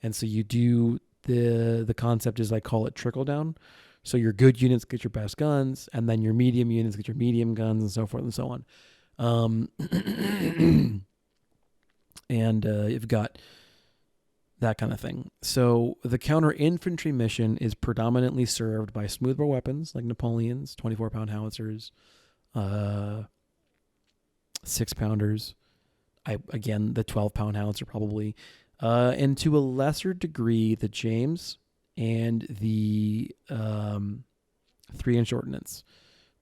And so you do the concept is, I call it trickle down. So your good units get your best guns, and then your medium units get your medium guns, and so forth and so on. And you've got that kind of thing. So the counter infantry mission is predominantly served by smoothbore weapons like Napoleons, 24-pound howitzers, 6-pounders. Again, the 12-pound howitzer probably, and to a lesser degree the James and the 3-inch ordnance.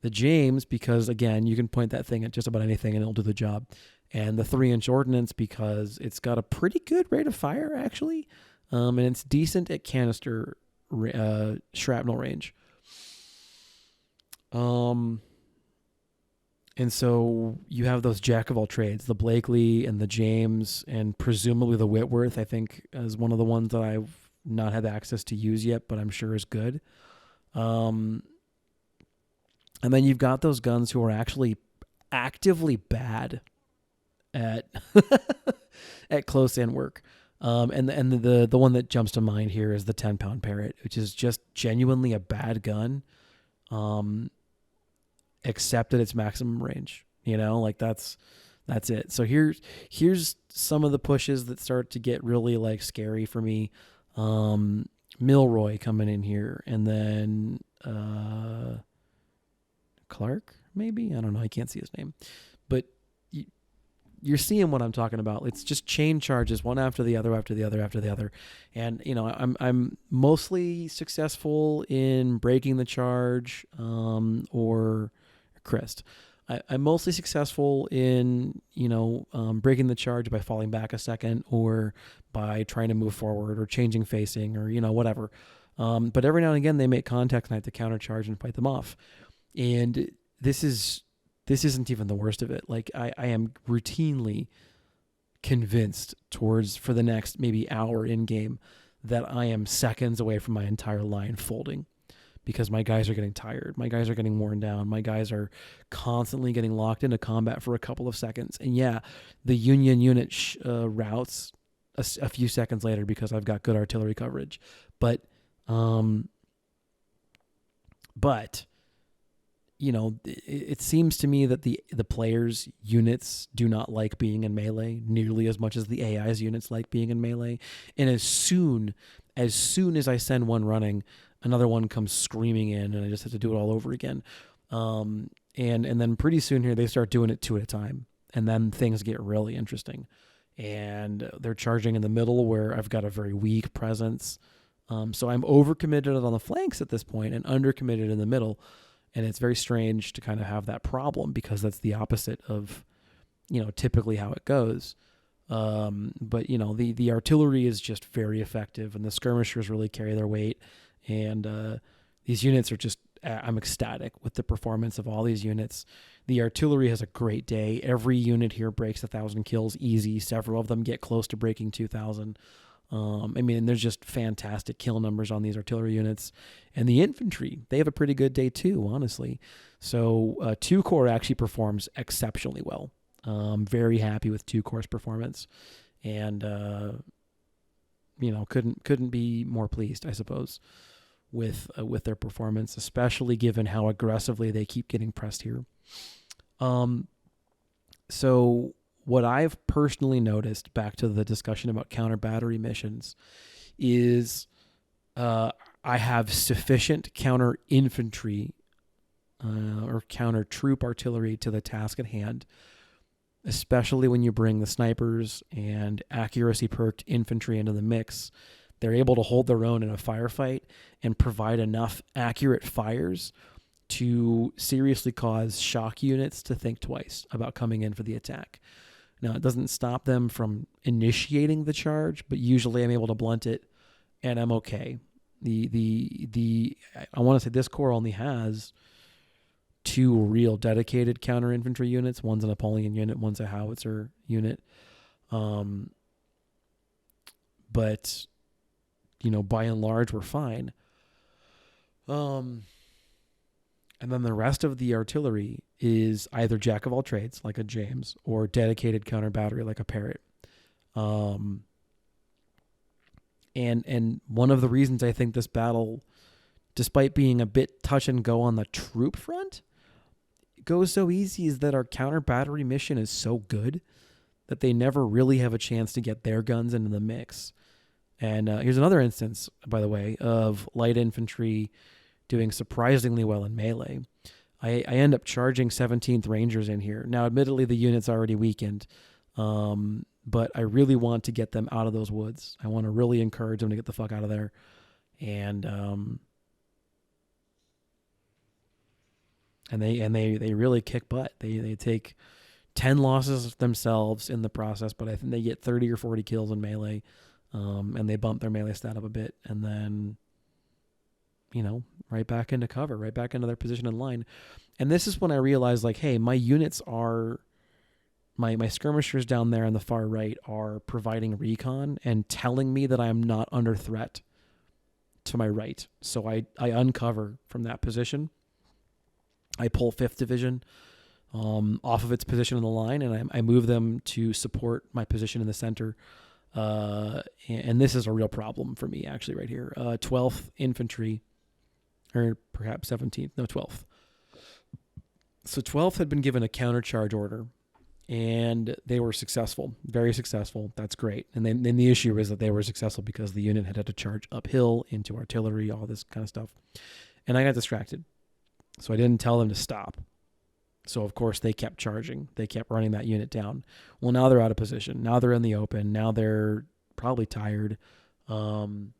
The James, because again, you can point that thing at just about anything and it'll do the job. And the 3-inch ordnance, because it's got a pretty good rate of fire, actually. And it's decent at canister shrapnel range. And so you have those jack of all trades, the Blakely and the James, and presumably the Whitworth, I think, is one of the ones that I've not had access to use yet, but I'm sure is good. And then you've got those guns who are actually actively bad at at close in work. And the one that jumps to mind here is the 10-pound Parrot, which is just genuinely a bad gun, except at its maximum range. That's it. So here's some of the pushes that start to get really like scary for me. Milroy coming in here, and then Clark, maybe? I don't know. I can't see his name. But you're seeing what I'm talking about. It's just chain charges, one after the other, after the other, after the other. And, I'm mostly successful in breaking the charge or Crest. I'm mostly successful in, breaking the charge by falling back a second, or by trying to move forward, or changing facing, or, whatever. But every now and again, they make contact and I have to countercharge and fight them off. And this isn't even the worst of it. Like I am routinely convinced for the next maybe hour in game that I am seconds away from my entire line folding, because my guys are getting tired. My guys are getting worn down. My guys are constantly getting locked into combat for a couple of seconds. And yeah, the Union unit routes a few seconds later because I've got good artillery coverage. But it seems to me that the players' units do not like being in melee nearly as much as the AI's units like being in melee. And as soon as I send one running, another one comes screaming in, and I just have to do it all over again. And then pretty soon here, they start doing it 2 at a time. And then things get really interesting. And they're charging in the middle where I've got a very weak presence. So I'm overcommitted on the flanks at this point and undercommitted in the middle. And it's very strange to kind of have that problem, because that's the opposite of, typically how it goes. But the artillery is just very effective, and the skirmishers really carry their weight. And these units are just I'm ecstatic with the performance of all these units. The artillery has a great day. Every unit here breaks 1,000 kills easy. Several of them get close to breaking 2,000. There's just fantastic kill numbers on these artillery units. And the infantry, they have a pretty good day too, honestly. So 2 Corps actually performs exceptionally well. Very happy with 2 Corps' performance. And, couldn't be more pleased, I suppose, with their performance, especially given how aggressively they keep getting pressed here. So what I've personally noticed, back to the discussion about counter battery missions, is I have sufficient counter infantry or counter troop artillery to the task at hand, especially when you bring the snipers and accuracy perked infantry into the mix. They're able to hold their own in a firefight and provide enough accurate fires to seriously cause shock units to think twice about coming in for the attack. Now, it doesn't stop them from initiating the charge, but usually I'm able to blunt it and I'm okay. I want to say this Corps only has 2 real dedicated counter infantry units. One's a Napoleon unit, one's a howitzer unit. But by and large, we're fine. And then the rest of the artillery is either jack of all trades, like a James, or dedicated counter battery, like a Parrott. And one of the reasons I think this battle, despite being a bit touch and go on the troop front, goes so easy, is that our counter battery mission is so good that they never really have a chance to get their guns into the mix. And here's another instance, by the way, of light infantry doing surprisingly well in melee. I end up charging 17th Rangers in here. Now, admittedly, the unit's already weakened, but I really want to get them out of those woods. I want to really encourage them to get the fuck out of there. And they really kick butt. They take 10 losses themselves in the process, but I think they get 30 or 40 kills in melee. And they bump their melee stat up a bit, and then, right back into cover, right back into their position in line. And this is when I realized, hey, my units are, my skirmishers down there on the far right are providing recon and telling me that I am not under threat to my right. So I uncover from that position. I pull 5th Division off of its position in the line, and I move them to support my position in the center. And this is a real problem for me, actually, right here. 12th Infantry, or perhaps 17th, no, 12th. So 12th had been given a countercharge order, and they were successful, very successful. That's great. And then the issue is that they were successful because the unit had to charge uphill into artillery, all this kind of stuff. And I got distracted, so I didn't tell them to stop. So, of course, they kept charging. They kept running that unit down. Well, now they're out of position. Now they're in the open. Now they're probably tired. And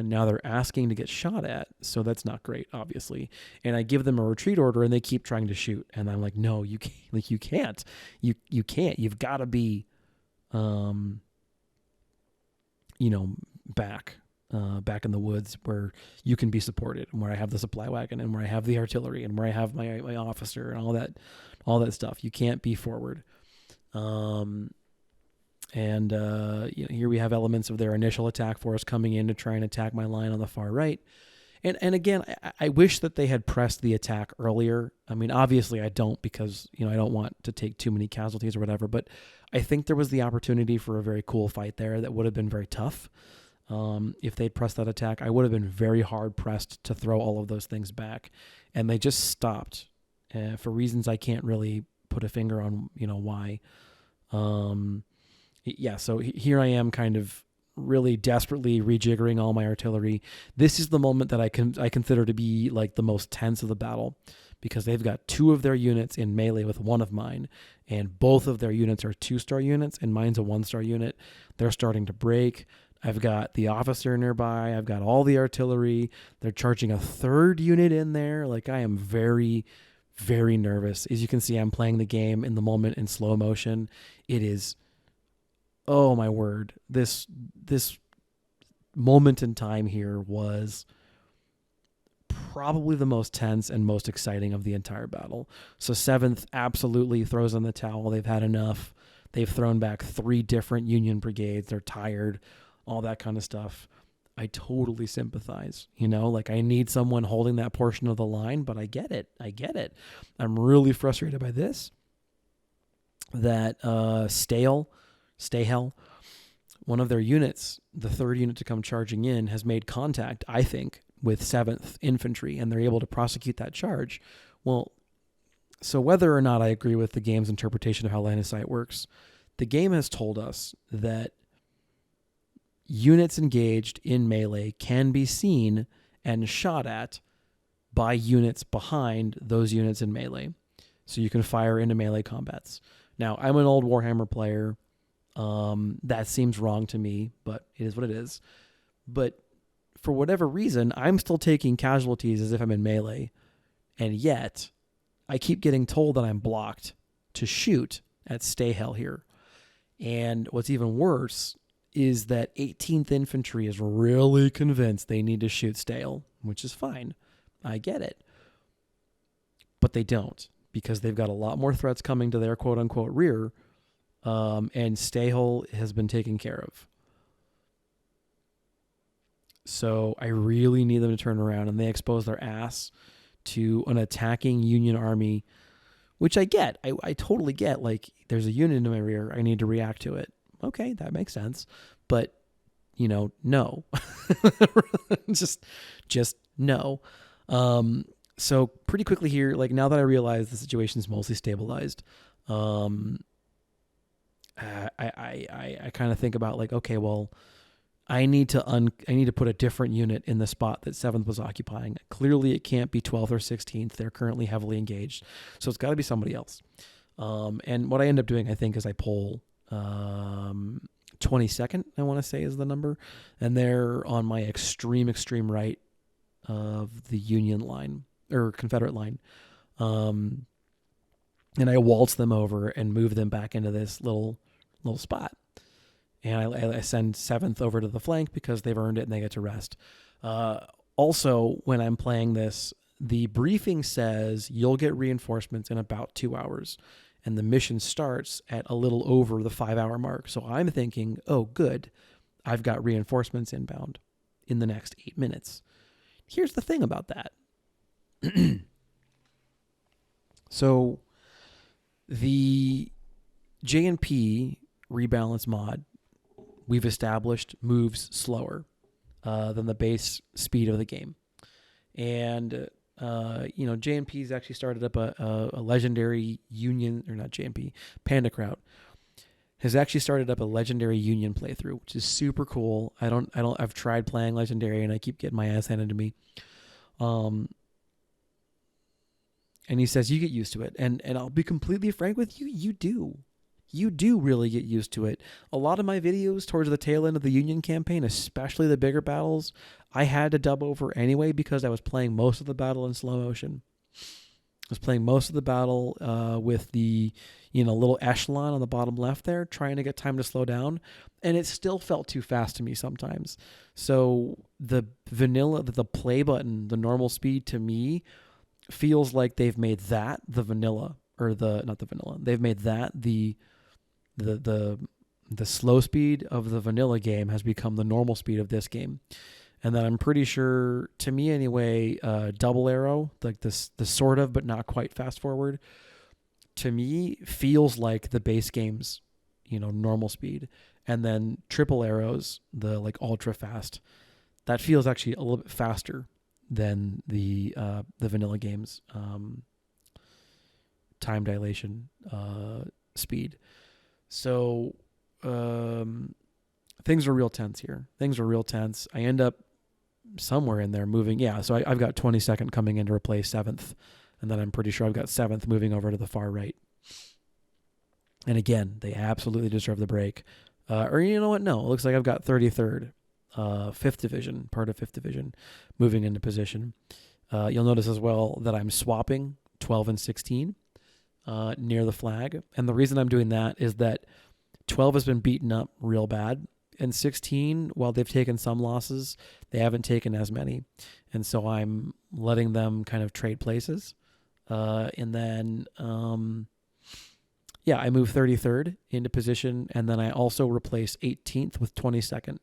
now they're asking to get shot at. So that's not great, obviously. And I give them a retreat order, and they keep trying to shoot. And I'm like, no, you can't. You can't. You can't. You've got to be, back in the woods where you can be supported, and where I have the supply wagon, and where I have the artillery, and where I have my officer, and all that stuff. You can't be forward. Here we have elements of their initial attack force coming in to try and attack my line on the far right. And again, I wish that they had pressed the attack earlier. I mean, obviously I don't, because, I don't want to take too many casualties or whatever, but I think there was the opportunity for a very cool fight there that would have been very tough. If they'd pressed that attack, I would have been very hard pressed to throw all of those things back. And they just stopped for reasons I can't really put a finger on, why. So here I am, kind of really desperately rejiggering all my artillery. This is the moment that I consider to be like the most tense of the battle, because they've got 2 of their units in melee with 1 of mine, and both of their units are 2-star units, and mine's a 1-star unit. They're starting to break. I've got the officer nearby. I've got all the artillery. They're charging a 3rd unit in there. I am very, very nervous. As you can see, I'm playing the game in the moment in slow motion. It is, oh my word, this moment in time here was probably the most tense and most exciting of the entire battle. So 7th absolutely throws in the towel. They've had enough. They've thrown back 3 different Union brigades. They're tired, all that kind of stuff. I totally sympathize. Like I need someone holding that portion of the line, but I get it. I'm really frustrated by this. That Stahel, one of their units, the 3rd unit to come charging in, has made contact, I think, with 7th Infantry, and they're able to prosecute that charge. Well, so whether or not I agree with the game's interpretation of how line of sight works, the game has told us that units engaged in melee can be seen and shot at by units behind those units in melee. So you can fire into melee combats. Now, I'm an old Warhammer player. That seems wrong to me, but it is what it is. But for whatever reason, I'm still taking casualties as if I'm in melee. And yet, I keep getting told that I'm blocked to shoot at Stahel here. And what's even worse is that 18th Infantry is really convinced they need to shoot Stahel, which is fine. I get it. But they don't, because they've got a lot more threats coming to their quote-unquote rear, and Stahel has been taken care of. So I really need them to turn around, and they expose their ass to an attacking Union army, which I get. I totally get. Like, there's a unit in my rear. I need to react to it. Okay, that makes sense. But, no. just no. So pretty quickly here, like now that I realize the situation's mostly stabilized, I kind of think about like, okay, well, I need to put a different unit in the spot that 7th was occupying. Clearly, it can't be 12th or 16th. They're currently heavily engaged, so it's got to be somebody else. And what I end up doing, I think, is I pull 22nd. I want to say is the number, and they're on my extreme right of the Union line or Confederate line. And I waltz them over and move them back into this little spot. And I send 7th over to the flank because they've earned it and they get to rest. Also, when I'm playing this, the briefing says you'll get reinforcements in about 2 hours. And the mission starts at a little over the 5-hour mark. So I'm thinking, oh, good. I've got reinforcements inbound in the next 8 minutes. Here's the thing about that. So the J&P rebalance mod we've established moves slower than the base speed of the game. And, J&P's actually started up a legendary Union, or not J&P, Pandakraut has actually started up a legendary Union playthrough, which is super cool. I've tried playing legendary and I keep getting my ass handed to me. And he says, you get used to it. And I'll be completely frank with you, you do. You do really get used to it. A lot of my videos towards the tail end of the Union campaign, especially the bigger battles, I had to dub over anyway because I was playing most of the battle in slow motion. I was playing most of the battle with the little echelon on the bottom left there, trying to get time to slow down. And it still felt too fast to me sometimes. So the play button, the normal speed to me, feels like they've made that the vanilla, or they've made that the slow speed of the vanilla game has become the normal speed of this game. And then I'm pretty sure, to me anyway, double arrow, like this, the sort of but not quite fast forward, to me feels like the base game's normal speed. And then triple arrows, the like ultra fast, that feels actually a little bit faster than the vanilla game's time dilation speed. So things are real tense here. I end up somewhere in there moving. Yeah, so I've got 22nd coming in to replace 7th. And then I'm pretty sure I've got 7th moving over to the far right. And again, they absolutely deserve the break. Or you know what? No, it looks like I've got 33rd. 5th Division, part of 5th Division, moving into position. You'll notice as well that I'm swapping 12 and 16 near the flag. And the reason I'm doing that is that 12 has been beaten up real bad. and 16, while they've taken some losses, they haven't taken as many. And so I'm letting them kind of trade places. And then, I move 33rd into position, and then I also replace 18th with 22nd.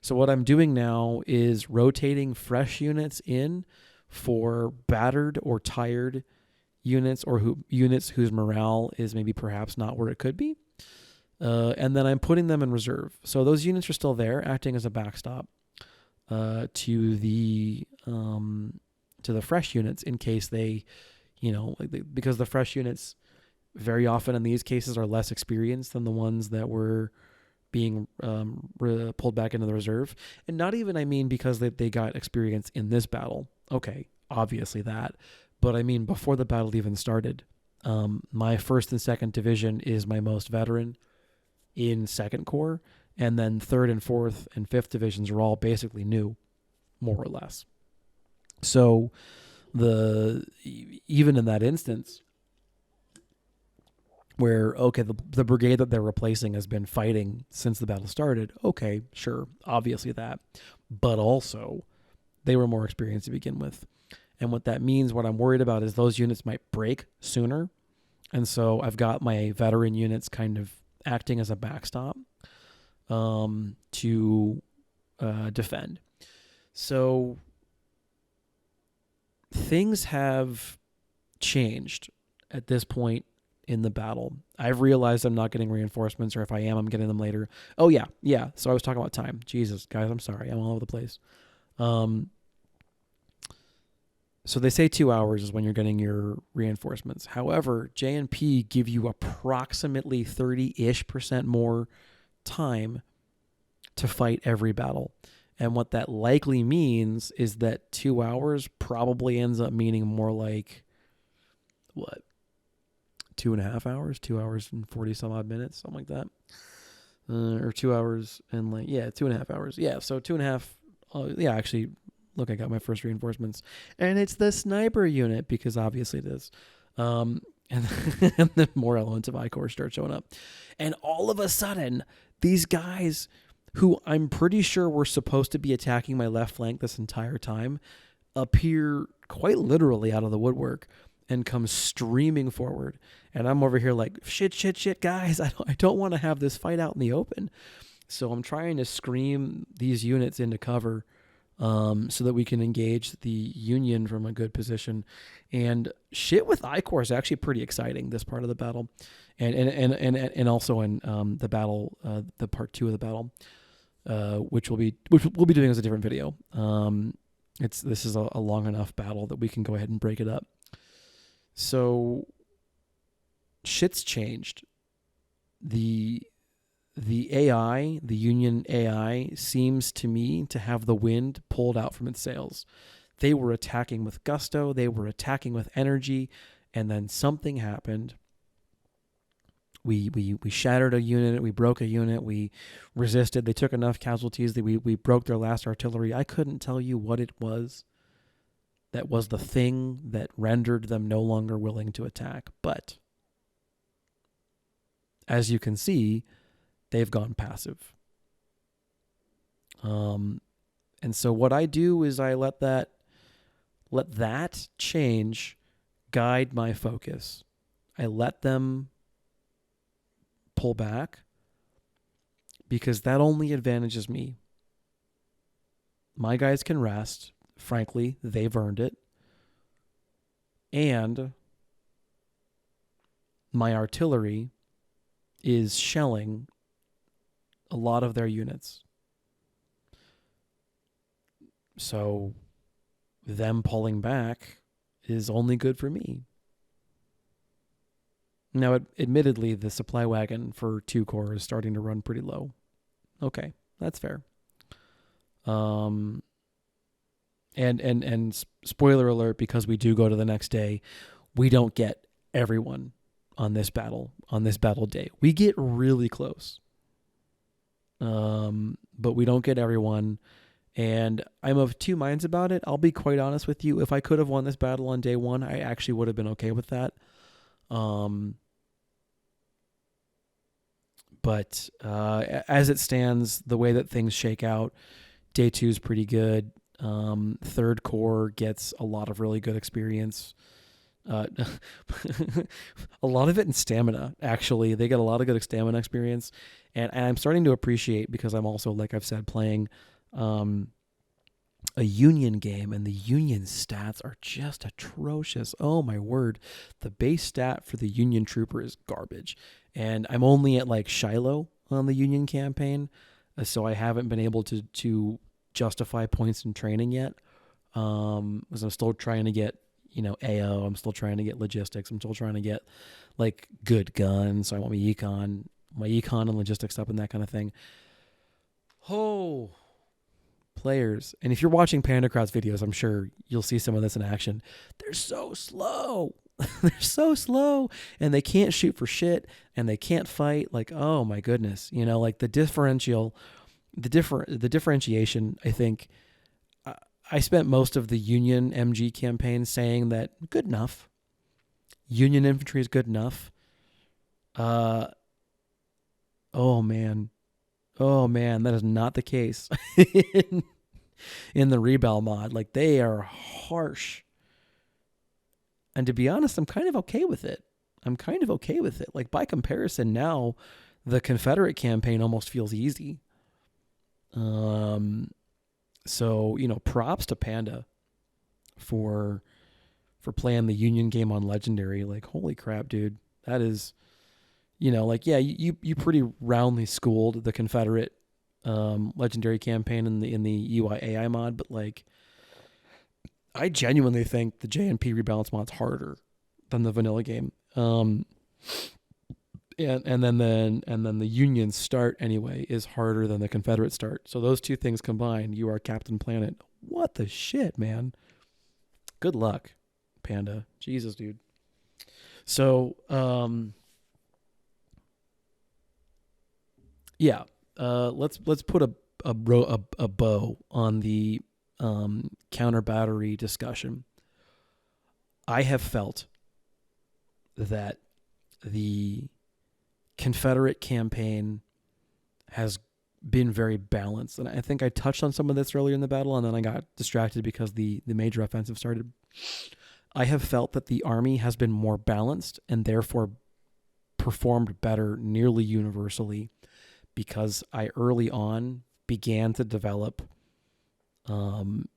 So what I'm doing now is rotating fresh units in for battered or tired units, or units whose morale is maybe perhaps not where it could be. And then I'm putting them in reserve. So those units are still there, acting as a backstop to the fresh units in case they, because the fresh units very often in these cases are less experienced than the ones that were being pulled back into the reserve. And not even, I mean, because they got experience in this battle. Okay, obviously that. But I mean, before the battle even started, my 1st and 2nd division is my most veteran in 2nd Corps. And then 3rd and 4th and 5th divisions are all basically new, more or less. So even in that instance, where, okay, the brigade that they're replacing has been fighting since the battle started. Okay, sure, obviously that. But also, they were more experienced to begin with. And what that means, what I'm worried about is those units might break sooner. And so I've got my veteran units kind of acting as a backstop to defend. So things have changed at this point in the battle. I've realized I'm not getting reinforcements, or if I am, I'm getting them later. Oh, yeah. So I was talking about time. Jesus, guys, I'm sorry. I'm all over the place. So they say 2 hours is when you're getting your reinforcements. However, J&P give you approximately 30-ish% more time to fight every battle. And what that likely means is that 2 hours probably ends up meaning more like, 2.5 hours? 2 hours and 40 some odd minutes, something like that. Or 2 hours and 2.5 hours. Yeah, so 2.5. Actually, look, I got my first reinforcements. And it's the sniper unit, because obviously it is. And then more elements of I-Corps start showing up. And all of a sudden, these guys who I'm pretty sure were supposed to be attacking my left flank this entire time appear quite literally out of the woodwork and come streaming forward. And I'm over here like, shit, guys, I don't want to have this fight out in the open. So I'm trying to scream these units into cover so that we can engage the Union from a good position. And shit with I-Corps is actually pretty exciting, this part of the battle. And also in the battle, the part 2 of the battle, which we'll be doing as a different video. This is a long enough battle that we can go ahead and break it up. So shit's changed. The AI, the Union AI, seems to me to have the wind pulled out from its sails. They were attacking with gusto, they were attacking with energy, and then something happened. We shattered a unit, we broke a unit, we resisted, they took enough casualties that we broke their last artillery. I couldn't tell you what it was that was the thing that rendered them no longer willing to attack. But as you can see, they've gone passive. And so what I do is I let that change guide my focus. I let them pull back because that only advantages me. My guys can rest. Frankly, they've earned it. And my artillery is shelling a lot of their units. So them pulling back is only good for me. Now, admittedly, the supply wagon for 2 Corps is starting to run pretty low. Okay, that's fair. And spoiler alert, because we do go to the next day, we don't get everyone on this battle day. We get really close. But we don't get everyone. And I'm of two minds about it. I'll be quite honest with you. If I could have won this battle on day 1, I actually would have been okay with that. But as it stands, the way that things shake out, day 2 is pretty good. Third Corps gets a lot of really good experience. A lot of it in stamina, actually. They get a lot of good stamina experience. And I'm starting to appreciate, because I'm also, like I've said, playing a Union game, and the Union stats are just atrocious. Oh, my word. The base stat for the Union trooper is garbage. And I'm only at, like, Shiloh on the Union campaign, so I haven't been able to justify points in training yet, because I'm still trying to get, AO. I'm still trying to get logistics. I'm still trying to get, like, good guns. So I want my econ and logistics up and that kind of thing. Oh, players. And if you're watching Pandacrot's videos, I'm sure you'll see some of this in action. They're so slow. They're so slow, and they can't shoot for shit, and they can't fight. Like, oh my goodness. Like the differentiation, I think, I spent most of the Union MG campaign saying that good enough. Union infantry is good enough. Oh man, that is not the case in the Rebal mod. Like, they are harsh. And to be honest, I'm kind of okay with it. Like, by comparison, now the Confederate campaign almost feels easy. So, props to Panda for playing the Union game on Legendary. Like, holy crap, dude. That is, you pretty roundly schooled the Confederate Legendary campaign in the UI AI mod, but, like, I genuinely think the JNP rebalance mod's harder than the vanilla game. And then the Union start anyway is harder than the Confederate start. So those two things combined, you are Captain Planet. What the shit, man? Good luck, Panda. Jesus, dude. So, yeah. Let's put a bow on the counter battery discussion. I have felt that the Confederate campaign has been very balanced, and I think I touched on some of this earlier in the battle, and then I got distracted because the major offensive started. I have felt that the army has been more balanced and therefore performed better nearly universally, because I early on began to develop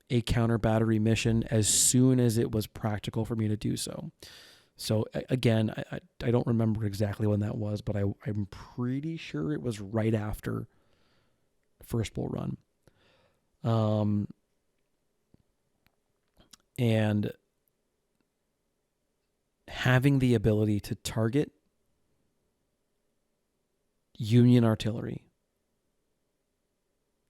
a counter battery mission as soon as it was practical for me to do so. So again, I don't remember exactly when that was, but I'm pretty sure it was right after First Bull Run. And having the ability to target Union artillery,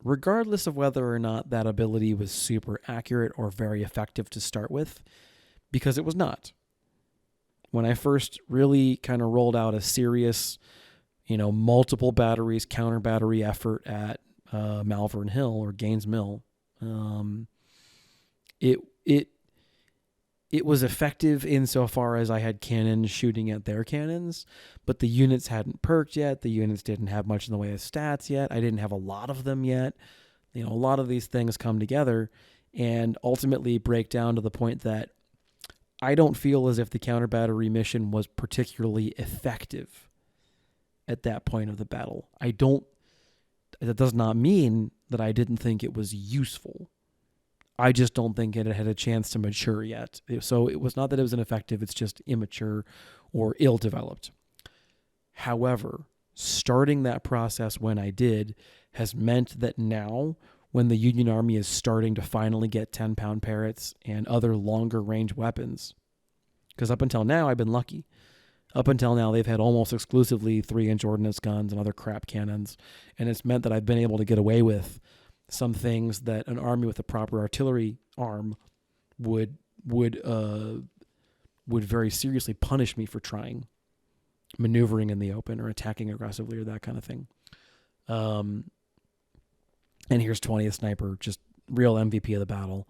regardless of whether or not that ability was super accurate or very effective to start with, because it was not. When I first really kind of rolled out a serious, multiple batteries, counter battery effort at Malvern Hill or Gaines Mill, it was effective insofar as I had cannons shooting at their cannons, but the units hadn't perked yet. The units didn't have much in the way of stats yet. I didn't have a lot of them yet. A lot of these things come together and ultimately break down to the point that I don't feel as if the counter battery mission was particularly effective at that point of the battle. That does not mean that I didn't think it was useful. I just don't think it had a chance to mature yet. So it was not that it was ineffective, it's just immature or ill-developed. However, starting that process when I did has meant that now, when the Union Army is starting to finally get 10-pound Parrots and other longer-range weapons, because up until now, I've been lucky. Up until now, they've had almost exclusively 3-inch ordnance guns and other crap cannons, and it's meant that I've been able to get away with some things that an army with a proper artillery arm would very seriously punish me for trying, maneuvering in the open or attacking aggressively or that kind of thing. And here's 20th Sniper, just real MVP of the battle.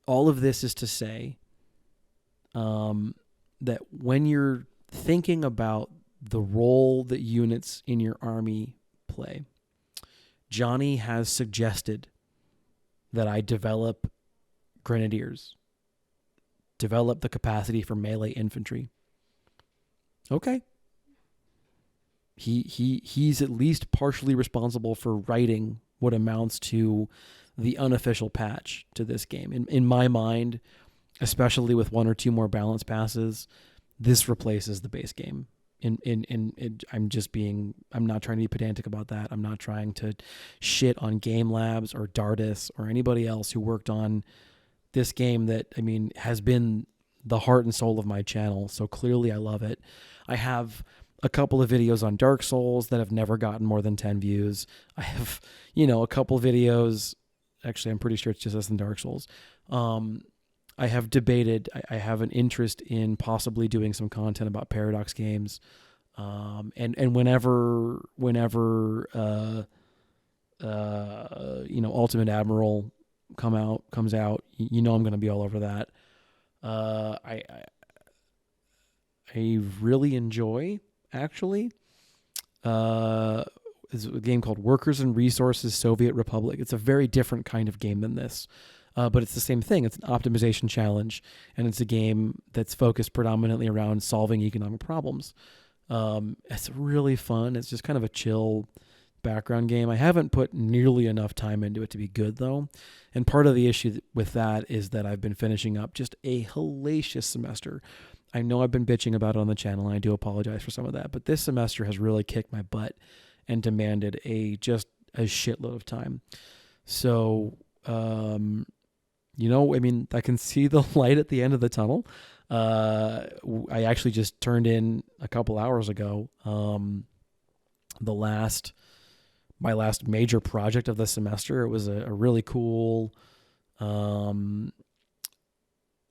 All of this is to say that when you're thinking about the role that units in your army play. Johnny has suggested that I develop grenadiers, develop the capacity for melee infantry. Okay. He's at least partially responsible for writing what amounts to the unofficial patch to this game. In my mind, especially with one or two more balance passes, this replaces the base game. I'm not trying to be pedantic about that. I'm not trying to shit on Game Labs or Dardis or anybody else who worked on this game that, I mean, has been the heart and soul of my channel. So clearly I love it. I have a couple of videos on Dark Souls that have never gotten more than 10 views. I have, a couple videos. Actually, I'm pretty sure it's just us in Dark Souls. I have debated. I have an interest in possibly doing some content about Paradox games, and whenever Ultimate Admiral comes out, I'm going to be all over that. I really enjoy, actually. Is a game called Workers and Resources Soviet Republic. It's a very different kind of game than this, but it's the same thing. It's an optimization challenge, and it's a game that's focused predominantly around solving economic problems. It's really fun. It's just kind of a chill background game. I haven't put nearly enough time into it to be good, though, and part of the issue with that is that I've been finishing up just a hellacious semester. I know I've been bitching about it on the channel, and I do apologize for some of that, but this semester has really kicked my butt and demanded just a shitload of time. So, I can see the light at the end of the tunnel. I actually just turned in a couple hours ago, my last major project of the semester. It was a really cool,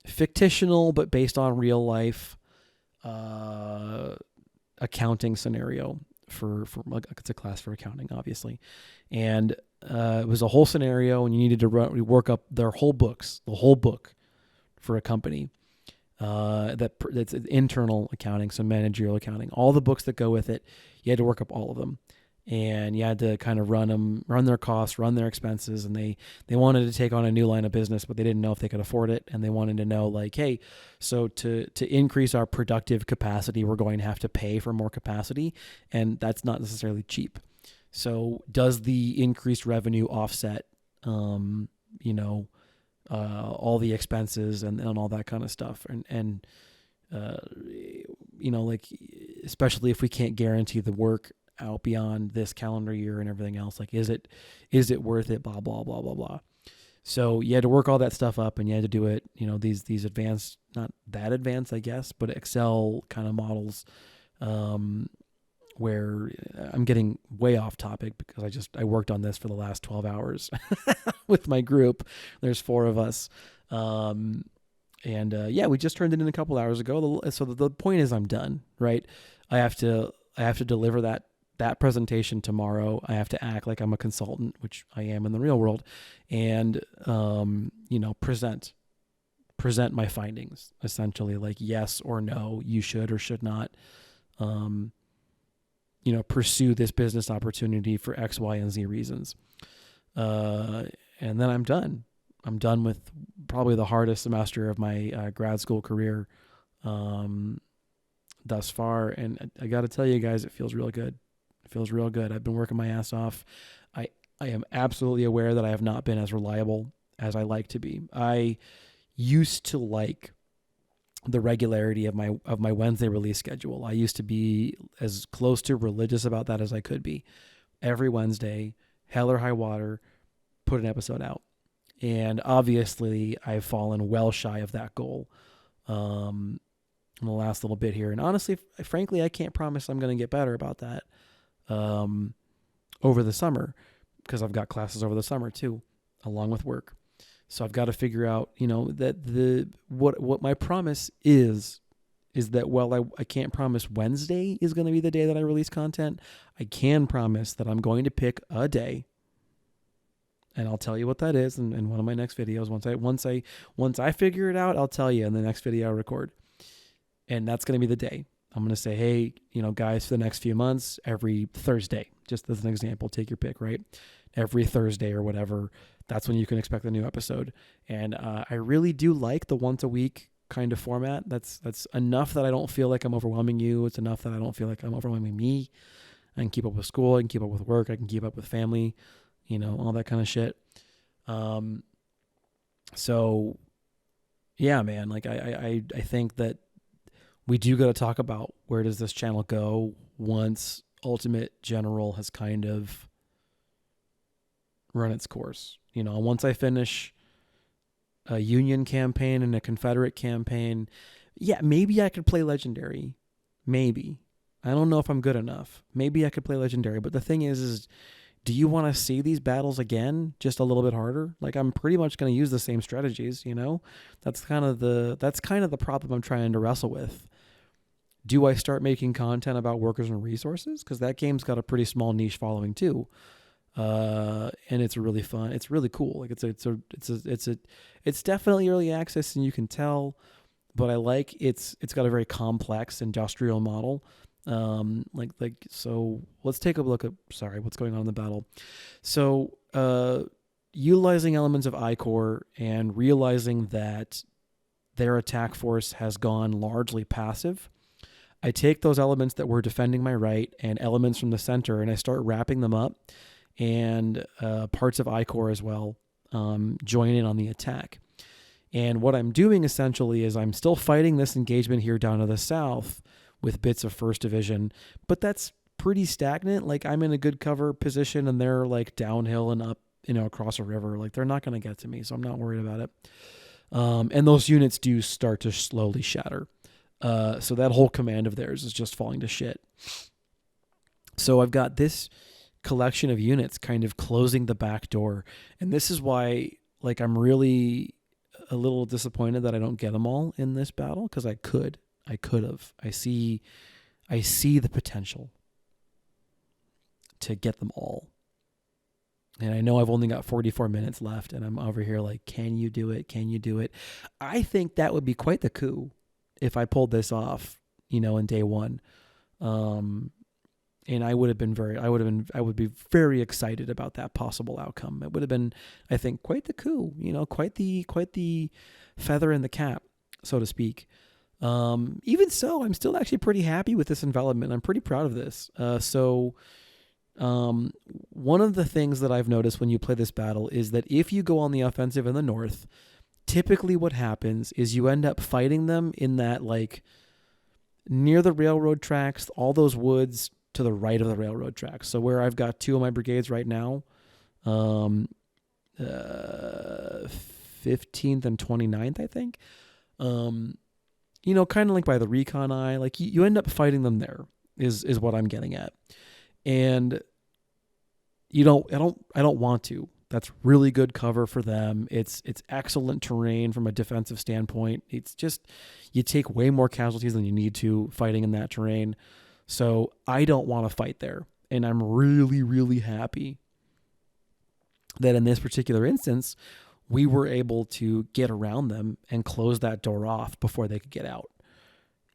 fictional, but based on real life, accounting scenario for it's a class for accounting, obviously. And it was a whole scenario, and you needed to work up the whole book for a company. That's internal accounting, so managerial accounting. All the books that go with it, you had to work up all of them. And you had to kind of run their costs, run their expenses, and they wanted to take on a new line of business, but they didn't know if they could afford it, and they wanted to know, like, hey, so to increase our productive capacity, we're going to have to pay for more capacity, and that's not necessarily cheap. So does the increased revenue offset, all the expenses and all that kind of stuff, and like, especially if we can't guarantee the work out beyond this calendar year and everything else, like, is it worth it, blah blah blah blah blah. So you had to work all that stuff up, and you had to do it, these advanced, not that advanced, I guess, but Excel kind of models, where I'm getting way off topic because I worked on this for the last 12 hours with my group. There's 4 of us. We just turned it in a couple hours ago. So the point is, I'm done, right? I have to deliver that presentation tomorrow. I have to act like I'm a consultant, which I am in the real world, and present my findings, essentially, like yes or no, you should or should not pursue this business opportunity for X, Y, and Z reasons. And then I'm done. I'm done with probably the hardest semester of my grad school career thus far. And I got to tell you guys, it feels real good. It feels real good. I've been working my ass off. I am absolutely aware that I have not been as reliable as I like to be. I used to like the regularity of my Wednesday release schedule. I used to be as close to religious about that as I could be. Every Wednesday, hell or high water, put an episode out. And obviously, I've fallen well shy of that goal in the last little bit here. And honestly, frankly, I can't promise I'm going to get better about that over the summer, because I've got classes over the summer too, along with work. So I've got to figure out, that what my promise is that while I can't promise Wednesday is going to be the day that I release content, I can promise that I'm going to pick a day, and I'll tell you what that is in one of my next videos. Once I figure it out, I'll tell you in the next video I record, and that's going to be the day. I'm going to say, hey, guys, for the next few months, every Thursday, just as an example, take your pick, right? Every Thursday or whatever, that's when you can expect a new episode. And I really do like the once a week kind of format. That's enough that I don't feel like I'm overwhelming you. It's enough that I don't feel like I'm overwhelming me. I can keep up with school. I can keep up with work. I can keep up with family, all that kind of shit. So yeah, man, like I think that we do got to talk about where does this channel go once Ultimate General has kind of run its course. Once I finish a Union campaign and a Confederate campaign, yeah, maybe I could play Legendary. Maybe. I don't know if I'm good enough. Maybe I could play Legendary. But the thing is do you want to see these battles again, just a little bit harder? Like, I'm pretty much going to use the same strategies, That's kind of the problem I'm trying to wrestle with. Do I start making content about workers and resources? Because that game's got a pretty small niche following too, and it's really fun. It's really cool. Like it's definitely early access, and you can tell. But I like it's got a very complex industrial model. So let's take a look at what's going on in the battle. So utilizing elements of I-Core and realizing that their attack force has gone largely passive, I take those elements that were defending my right and elements from the center, and I start wrapping them up, and parts of I-Core as well join in on the attack. And what I'm doing essentially is I'm still fighting this engagement here down to the south with bits of 1st Division, but that's pretty stagnant. Like, I'm in a good cover position, and they're like downhill and up, across a river. Like, they're not going to get to me, so I'm not worried about it. And those units do start to slowly shatter. So that whole command of theirs is just falling to shit. So I've got this collection of units kind of closing the back door. And this is why, like, I'm really a little disappointed that I don't get them all in this battle, because I could have. I see the potential to get them all. And I know I've only got 44 minutes left, and I'm over here like, can you do it? Can you do it? I think that would be quite the coup if I pulled this off, in day one. And I would be very excited about that possible outcome. It would have been, I think, quite the coup, quite the feather in the cap, so to speak. Even so, I'm still actually pretty happy with this envelopment. I'm pretty proud of this. One of the things that I've noticed when you play this battle is that if you go on the offensive in the north, typically what happens is you end up fighting them in that, like, near the railroad tracks, all those woods to the right of the railroad tracks. So where I've got 2 of my brigades right now, 15th and 29th, I think, kind of like by the recon eye, like you end up fighting them there is what I'm getting at. And I don't want to. That's really good cover for them. It's excellent terrain from a defensive standpoint. It's just, you take way more casualties than you need to fighting in that terrain. So I don't want to fight there. And I'm really, really happy that in this particular instance, we were able to get around them and close that door off before they could get out.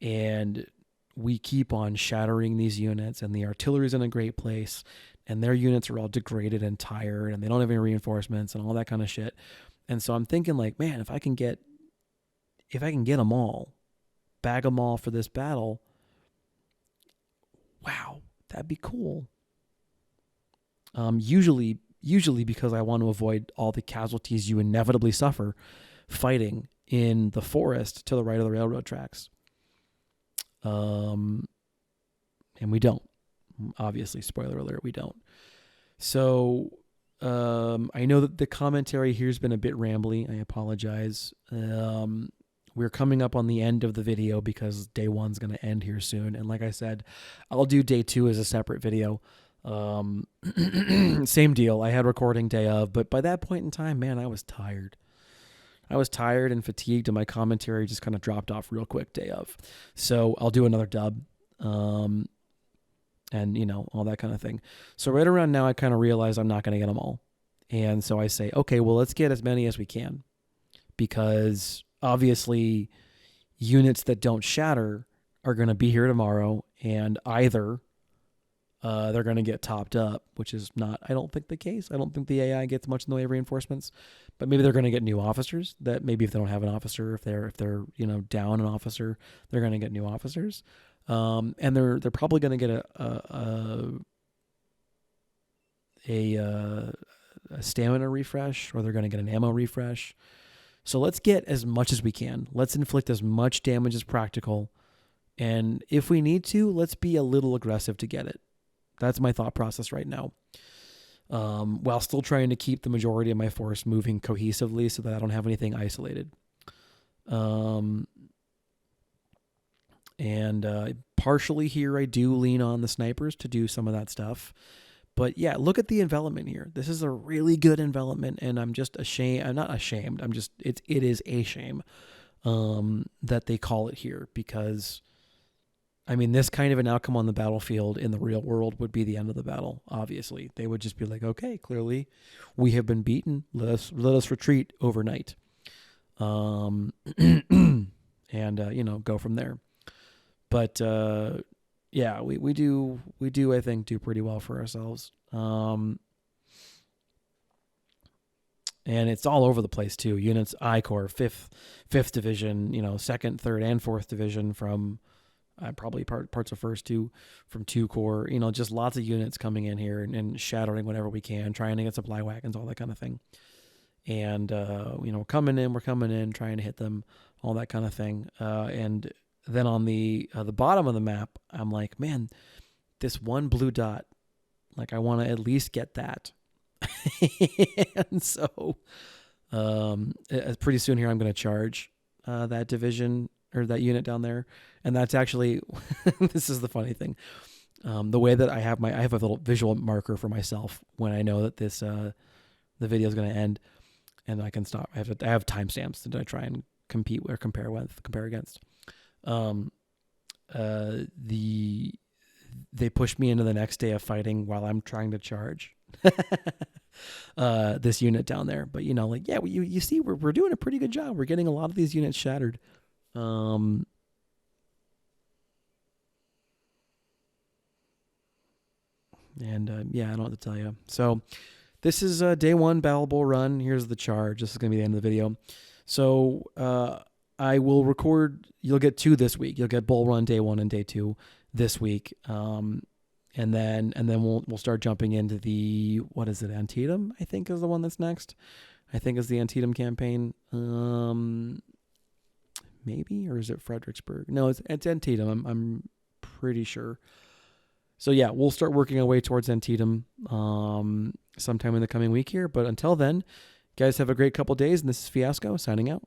And we keep on shattering these units, and the artillery's in a great place, and their units are all degraded and tired, and they don't have any reinforcements and all that kind of shit. And so I'm thinking, like, man, if I can get them all, bag them all for this battle, wow, that'd be cool. Usually because I want to avoid all the casualties you inevitably suffer fighting in the forest to the right of the railroad tracks. And we don't. Obviously, spoiler alert, we don't. So I know that the commentary here has been a bit rambly. I apologize. We're coming up on the end of the video because day 1's going to end here soon. And like I said, I'll do day 2 as a separate video. Same deal. I had recording day of, but by that point in time, man, I was tired. I was tired and fatigued, and my commentary just kind of dropped off real quick day of. So I'll do another dub. And, all that kind of thing. So right around now, I kind of realize I'm not going to get them all. And so I say, okay, well, let's get as many as we can. Because obviously, units that don't shatter are going to be here tomorrow, and either they're going to get topped up, which is not, I don't think, the case. I don't think the AI gets much in the way of reinforcements, but maybe they're going to get new officers. That maybe if they don't have an officer, if they're down an officer, they're going to get new officers, and they're probably going to get a stamina refresh, or they're going to get an ammo refresh. So let's get as much as we can. Let's inflict as much damage as practical, and if we need to, let's be a little aggressive to get it. That's my thought process right now. While still trying to keep the majority of my force moving cohesively so that I don't have anything isolated. And partially here I do lean on the snipers to do some of that stuff. But yeah, look at the envelopment here. This is a really good envelopment, and I'm just ashamed. I'm not ashamed. It is a shame that they call it here, because I mean, this kind of an outcome on the battlefield in the real world would be the end of the battle. Obviously, they would just be like, okay, clearly we have been beaten. Let us retreat overnight. And go from there. But yeah, we do I think do pretty well for ourselves. And it's all over the place too. Units I Corps, 5th Division, 2nd, 3rd, and 4th Division from probably parts of 1st too, from 2 Corps, just lots of units coming in here and shattering whatever we can, trying to get supply wagons, all that kind of thing. And, we're coming in, trying to hit them, all that kind of thing. And then on the bottom of the map, I'm like, man, this one blue dot, like I want to at least get that. And so, pretty soon here, I'm going to charge that division or that unit down there. And that's actually, this is the funny thing. The way that I have a little visual marker for myself when I know that this, the video is going to end and I can stop. I have timestamps that I try and compare against. They push me into the next day of fighting while I'm trying to charge this unit down there. But you see, we're doing a pretty good job. We're getting a lot of these units shattered. Yeah, I don't know what to tell you. So this is day 1 Battle Bowl run. Here's the charge. This is going to be the end of the video. So I will record. You'll get 2 this week. You'll get Bull Run day 1 and day 2 this week. And then we'll start jumping into the, what is it? Antietam, I think, is the one that's next. I think is the Antietam campaign. Maybe, or is it Fredericksburg? No, it's Antietam. I'm pretty sure. So yeah, we'll start working our way towards Antietam sometime in the coming week here. But until then, guys, have a great couple days. And this is Fiasco signing out.